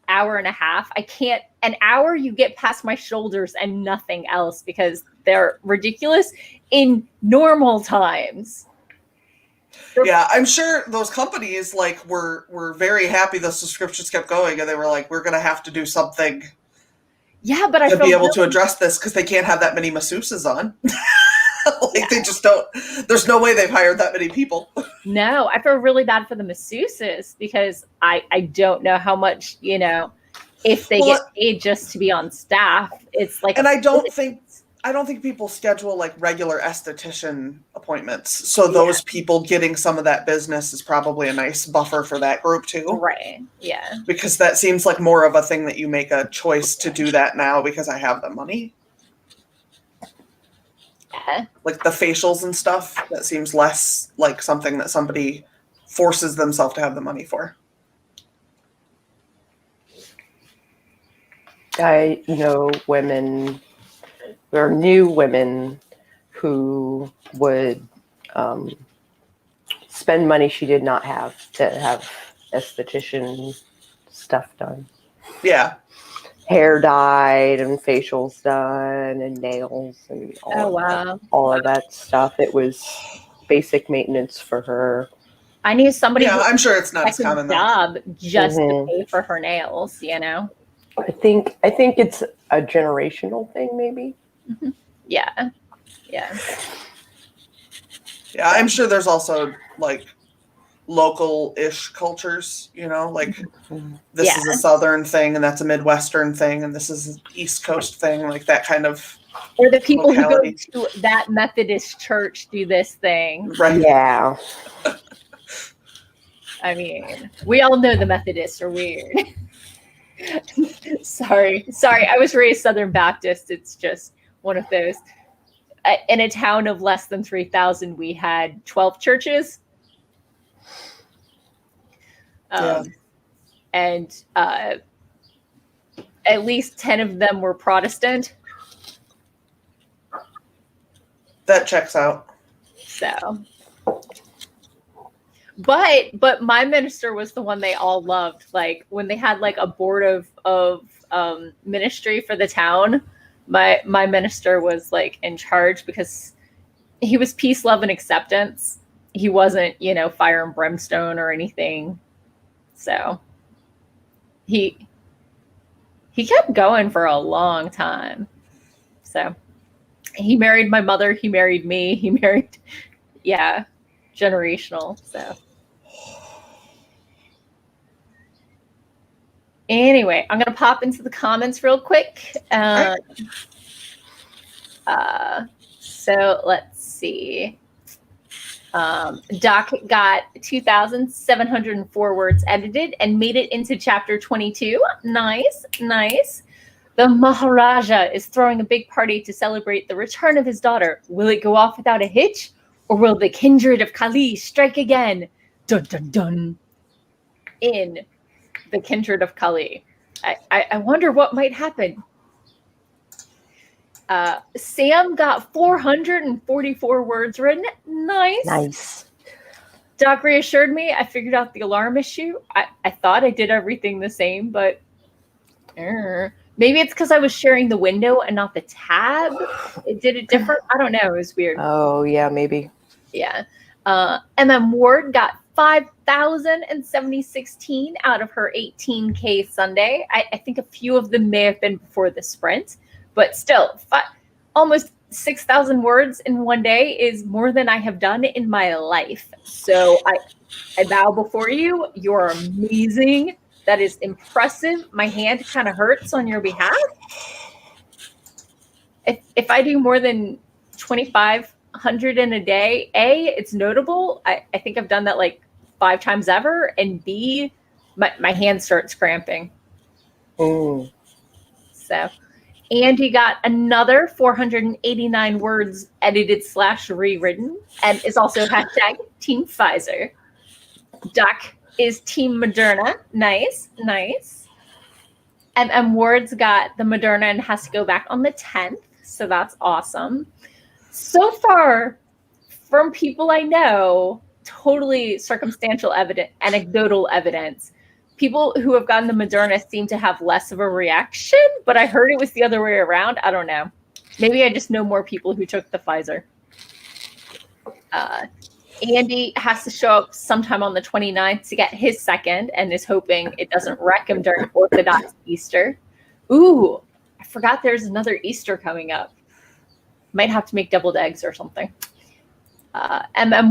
hour and a half. I can't, an hour you get past my shoulders and nothing else, because they're ridiculous in normal times. Yeah, I'm sure those companies like were very happy the subscriptions kept going, and they were like, we're gonna have to do something. Yeah, but I to feel be able to address this, because they can't have that many masseuses on. They just don't. There's no way they've hired that many people. No, I feel really bad for the masseuses, because I don't know how much, if they get paid just to be on staff. It's like, and I don't think people schedule like regular esthetician appointments. So those people getting some of that business is probably a nice buffer for that group too. Right. Yeah. Because that seems like more of a thing that you make a choice to do that now because I have the money. Yeah. Like the facials and stuff, that seems less like something that somebody forces themselves to have the money for. I know women, or new women, who would spend money she did not have to have esthetician stuff done. Yeah. Hair dyed and facials done and nails and all of that stuff. It was basic maintenance for her. I knew somebody. Yeah, I'm sure it's not as common job just to pay for her nails. I think it's a generational thing, maybe. Mm-hmm. Yeah. Yeah, I'm sure there's also like local-ish cultures, like this is a Southern thing and that's a Midwestern thing and this is an East Coast thing, like that kind of. Or the people locality. who go to that Methodist church do this thing. Right. Yeah. I mean, we all know the Methodists are weird. Sorry. I was raised Southern Baptist. It's just one of those. In a town of less than 3,000, we had 12 churches. And at least 10 of them were Protestant. That checks out. So, but my minister was the one they all loved. Like when they had like a board of ministry for the town, my minister was like in charge because he was peace, love, and acceptance. He wasn't, fire and brimstone or anything. So he he kept going for a long time. So he married my mother. He married me. He married, generational. So anyway, I'm going to pop into the comments real quick. So let's see. Doc got 2,704 words edited and made it into chapter 22. Nice, nice. The Maharaja is throwing a big party to celebrate the return of his daughter. Will it go off without a hitch? Or will the kindred of Kali strike again? Dun, dun, dun. In the kindred of Kali. I wonder what might happen. Sam got 444 words written. Nice. Nice. Doc reassured me. I figured out the alarm issue. I thought I did everything the same, but maybe it's because I was sharing the window and not the tab. It did it different. I don't know. It was weird. Oh, yeah, maybe. Yeah. Ward got 5,076 out of her 18K Sunday. I think a few of them may have been before the sprint. But still, almost 6,000 words in one day is more than I have done in my life. So I bow before you. You're amazing. That is impressive. My hand kind of hurts on your behalf. If I do more than 2,500 in a day, A, it's notable. I think I've done that like 5 times ever. And B, my hand starts cramping. Oh. So... Andy got another 489 words edited / rewritten and is also hashtag Team Pfizer. Doc is Team Moderna. Nice, nice. Ward's got the Moderna and has to go back on the 10th. So that's awesome. So far, from people I know, totally circumstantial evidence, anecdotal evidence. People who have gotten the Moderna seem to have less of a reaction, but I heard it was the other way around. I don't know. Maybe I just know more people who took the Pfizer. Andy has to show up sometime on the 29th to get his second and is hoping it doesn't wreck him during Orthodox Easter. Ooh, I forgot there's another Easter coming up. Might have to make deviled eggs or something.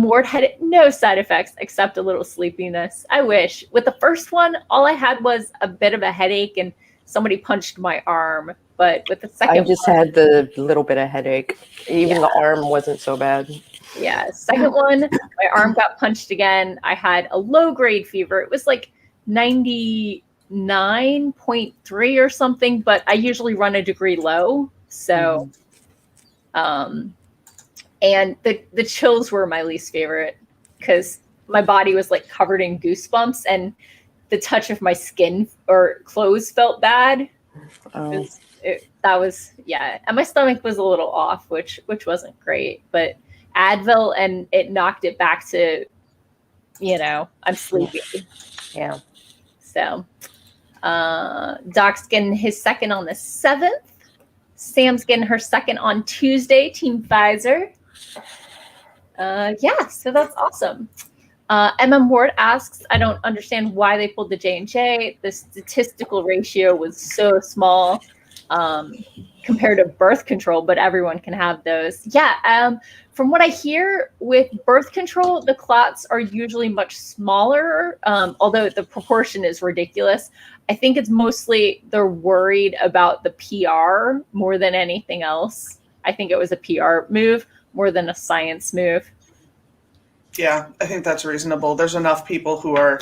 Ward had no side effects except a little sleepiness. I wish. With the first one, all I had was a bit of a headache and somebody punched my arm. But with the second I just had the little bit of headache. Even the arm wasn't so bad. Yeah, second one, my arm got punched again. I had a low-grade fever. It was like 99.3 or something, but I usually run a degree low. So... And the chills were my least favorite because my body was like covered in goosebumps and the touch of my skin or clothes felt bad. And my stomach was a little off, which wasn't great. But Advil and it knocked it back to, I'm sleepy. Yeah. So Doc's getting his second on the 7th. Sam's getting her second on Tuesday, Team Pfizer. So that's awesome. Ward asks, I don't understand why they pulled the J&J. The statistical ratio was so small compared to birth control, but everyone can have those. From what I hear, with birth control, the clots are usually much smaller, although the proportion is ridiculous. I think it's mostly they're worried about the PR more than anything else. I think it was a PR move more than a science move. Yeah, I think that's reasonable. There's enough people who are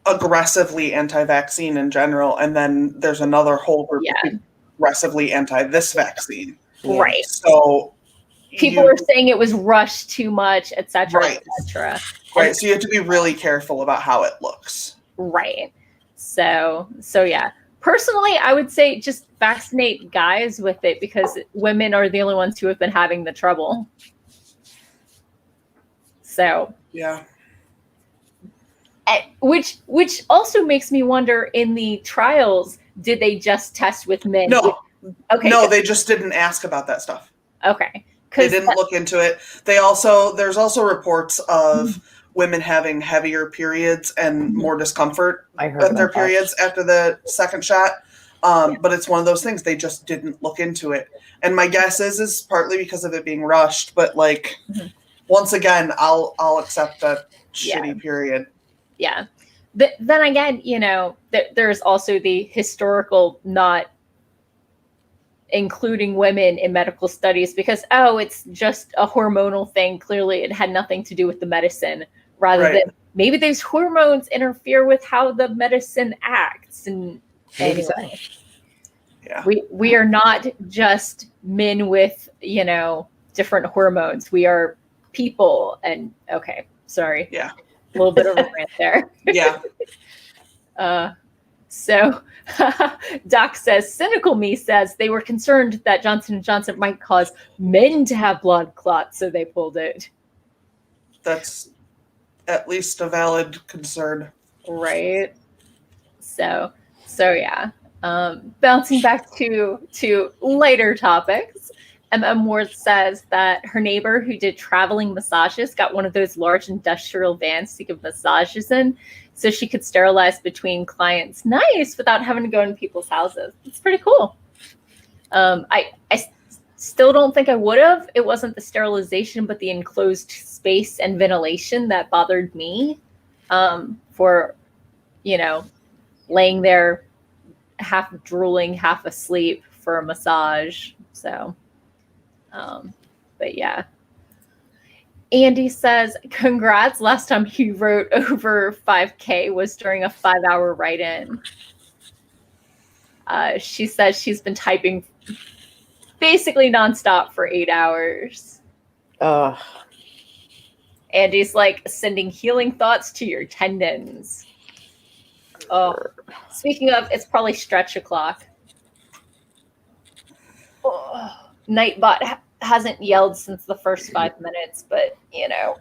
aggressively anti-vaccine in general, and then there's another whole group of people aggressively anti this vaccine. Right. So people are saying it was rushed too much, et cetera, et cetera. Right. So you have to be really careful about how it looks. Right. So yeah. Personally, I would say just vaccinate guys with it because women are the only ones who have been having the trouble. So yeah. Which also makes me wonder, in the trials, did they just test with men? No. Okay. No, they just didn't ask about that stuff. Okay. They didn't look into it. There's also reports of women having heavier periods and more discomfort I heard with their periods after the second shot. But it's one of those things, they just didn't look into it. And my guess is partly because of it being rushed, but like, once again, I'll accept that shitty period. Yeah. But then again, you know, there's also the historical not including women in medical studies because, it's just a hormonal thing. Clearly, it had nothing to do with the medicine, rather than maybe those hormones interfere with how the medicine acts. And anyway, we are not just men with, you know, different hormones. We are people. And sorry. Yeah. A little bit of a rant there. Yeah. So Doc says, cynical me says they were concerned that Johnson & Johnson might cause men to have blood clots, so they pulled it. That's at least a valid concern. Right. So yeah. Bouncing back to lighter topics, Ward says that her neighbor who did traveling massages got one of those large industrial vans to give massages in, so she could sterilize between clients. Nice, without having to go into people's houses. It's pretty cool. I still don't think I would have. It wasn't the sterilization, but the enclosed space and ventilation that bothered me. For, you know, laying there half drooling, half asleep for a massage. So, but yeah. Andy says, congrats. Last time he wrote over 5K was during a 5-hour write-in. She says she's been typing basically nonstop for 8 hours. Andy's like sending healing thoughts to your tendons. Oh, speaking of, it's probably stretch o'clock. Nightbot hasn't yelled since the first 5 minutes, but you know.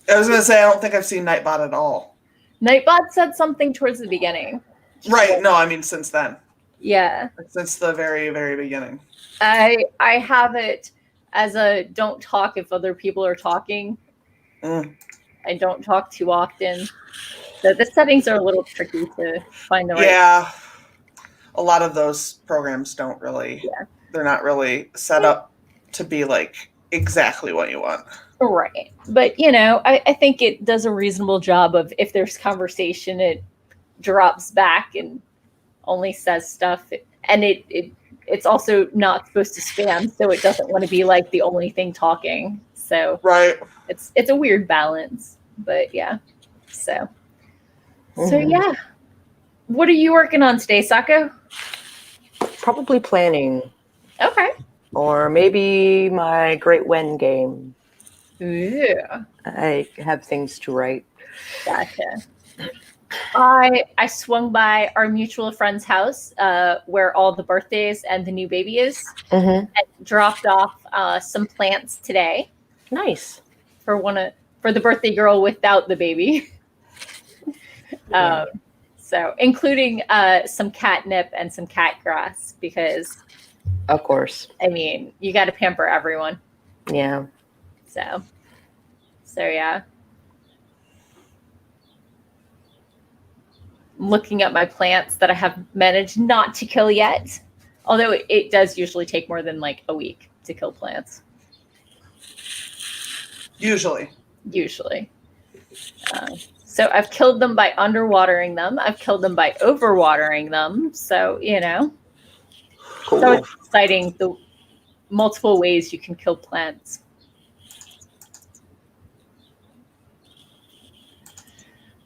I was going to say, I don't think I've seen Nightbot at all. Nightbot said something towards the beginning. Right. No, I mean, since then. Yeah. Since the very, very beginning. I have it as a don't talk if other people are talking. I don't talk too often. So the settings are a little tricky to find the right. Yeah. A lot of those programs don't really, they're not really set up to be like exactly what you want. Right. But, you know, I think it does a reasonable job of if there's conversation, it drops back and only says stuff. And it's also not supposed to spam, so it doesn't want to be like the only thing talking. So it's a weird balance. But yeah. So yeah. What are you working on today, Sako? Probably planning. Okay. Or maybe my Great Wen game. Yeah. I have things to write. Gotcha. I swung by our mutual friend's house where all the birthdays and the new baby is, and dropped off some plants today. Nice. For the birthday girl without the baby. So including some catnip and some cat grass because, of course, I mean, you got to pamper everyone. Yeah. So yeah. I'm looking at my plants that I have managed not to kill yet. Although it does usually take more than like a week to kill plants. Usually. So I've killed them by underwatering them. I've killed them by overwatering them. So, you know, cool. So it's exciting the multiple ways you can kill plants.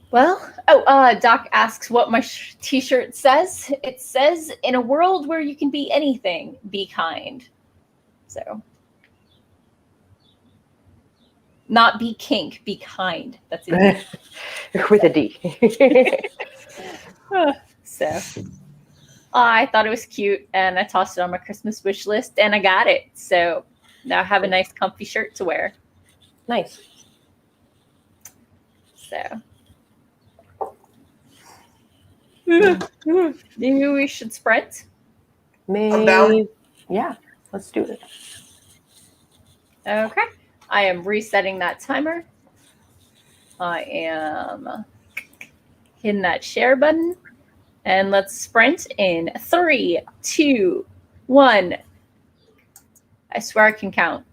Well, Doc asks what my t-shirt says. It says, in a world where you can be anything, be kind. So, not be kink, be kind. That's it. With a D. So, I thought it was cute, and I tossed it on my Christmas wish list, and I got it. So, now I have a nice comfy shirt to wear. Nice. So... Maybe we should sprint. I'm down. Yeah, let's do it. Okay. I am resetting that timer. I am hitting that share button. And let's sprint in 3, 2, 1. I swear I can count.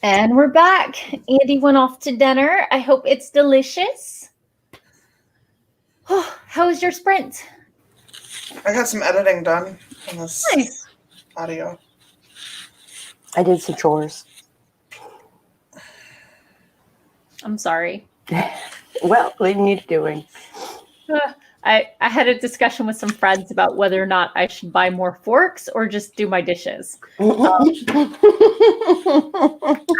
And we're back. Andy went off to dinner. I hope it's delicious. Oh, how was your sprint? I got some editing done on this audio. I did some chores. I'm sorry. Well, what do you need doing? I had a discussion with some friends about whether or not I should buy more forks or just do my dishes.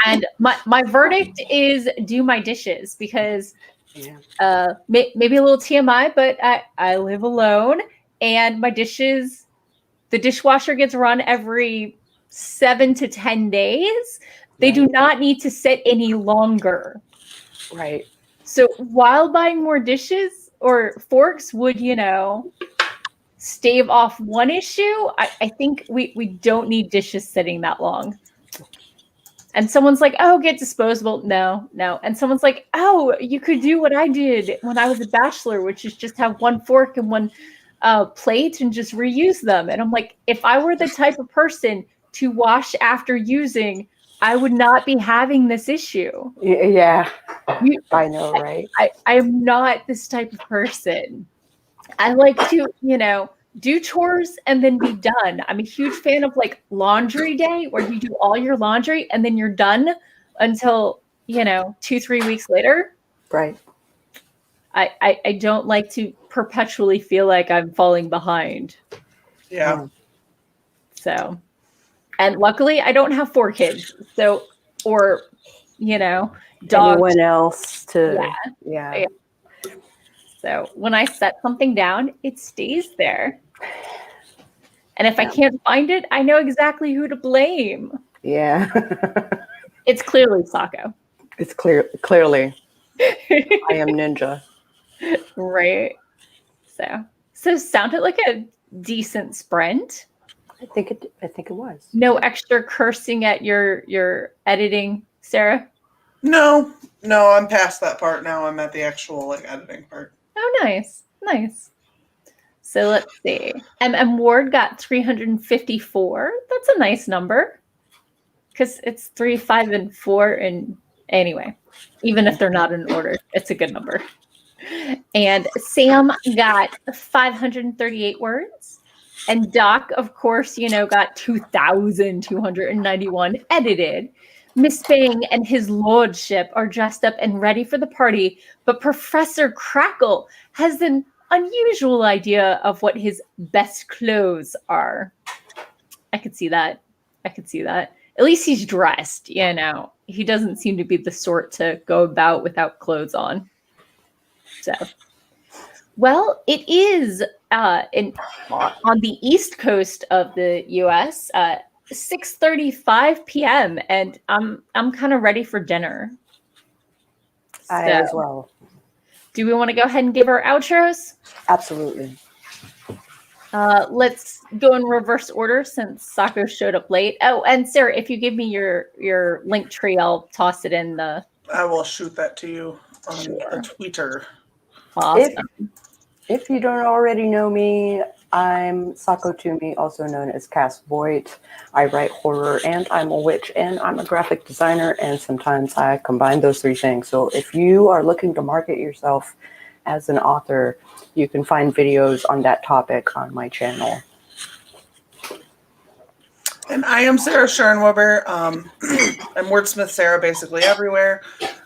And my verdict is do my dishes because maybe a little TMI, but I live alone and my dishes, the dishwasher gets run every 7 to 10 days. They do not need to sit any longer. Right. So while buying more dishes or forks would, stave off one issue, I think we don't need dishes sitting that long. And someone's like, oh, get disposable. No. And someone's like, oh, you could do what I did when I was a bachelor, which is just have one fork and one plate and just reuse them. And I'm like, if I were the type of person to wash after using, I would not be having this issue. Yeah, I know, right? I am not this type of person. I like to, do chores and then be done. I'm a huge fan of like laundry day where you do all your laundry and then you're done until, 2-3 weeks later. Right. I don't like to perpetually feel like I'm falling behind. Yeah. So, and luckily I don't have 4 kids. So, or, dogs. Anyone else to, yeah. So when I set something down, it stays there. And if I can't find it, I know exactly who to blame. Yeah. It's clearly Sako. It's clearly. I am ninja. Right. So sounded like a decent sprint. I think it was. No extra cursing at your editing, Sarah? No, I'm past that part now. I'm at the actual editing part. Oh, nice. So let's see. Ward got 354. That's a nice number because it's 3, 5, and 4. And anyway, even if they're not in order, it's a good number. And Sam got 538 words. And Doc, of course, got 2,291 edited. Miss Bang and his lordship are dressed up and ready for the party, but Professor Crackle has an unusual idea of what his best clothes are. I could see that. At least he's dressed, He doesn't seem to be the sort to go about without clothes on. So, well, it is on the East Coast of the U.S., 6:35 p.m. and I'm kind of ready for dinner. I as well. Do we want to go ahead and give our outros? Absolutely. Let's go in reverse order since Sako showed up late. Oh, and Sarah, if you give me your link tree, I'll toss it in the. I will shoot that to you on the Twitter. Awesome. If you don't already know me, I'm Sako Toomey, also known as Cass Voit. I write horror and I'm a witch and I'm a graphic designer, and sometimes I combine those 3 things. So if you are looking to market yourself as an author, you can find videos on that topic on my channel. And I am Sarah Schoenweber. I'm WordsmithSarah basically everywhere.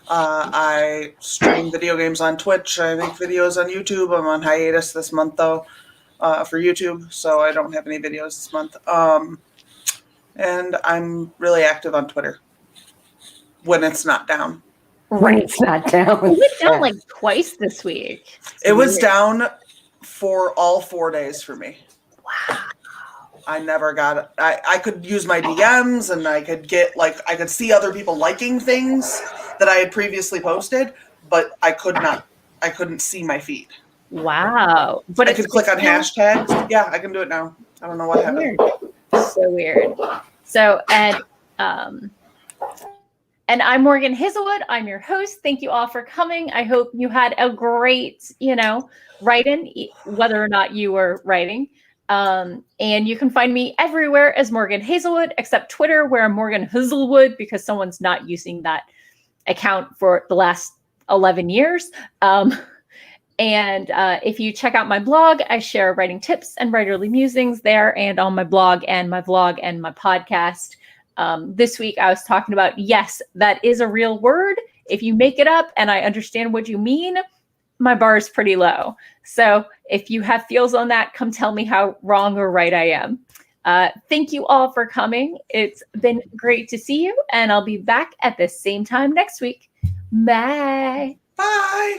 I stream video games on Twitch. I make videos on YouTube. I'm on hiatus this month, though, for YouTube, so I don't have any videos this month. And I'm really active on Twitter when it's not down. When it's not down. It went down like twice this week. It was down for all 4 days for me. Wow. I never got it. I could use my DMs and I could get I could see other people liking things that I had previously posted, but I couldn't see my feed. Wow. But I could click on hashtags. Yeah, I can do it now. I don't know what happened. So weird. So, and I'm Morgan Hazelwood. I'm your host. Thank you all for coming. I hope you had a great, write-in, whether or not you were writing. And you can find me everywhere as Morgan Hazelwood, except Twitter, where I'm Morgan Hazelwood, because someone's not using that account for the last 11 years. And if you check out my blog, I share writing tips and writerly musings there, and on my blog and my vlog and my podcast. This week I was talking about, yes, that is a real word. If you make it up and I understand what you mean, my bar is pretty low. So if you have feels on that, come tell me how wrong or right I am. Thank you all for coming. It's been great to see you, and I'll be back at the same time next week. Bye. Bye.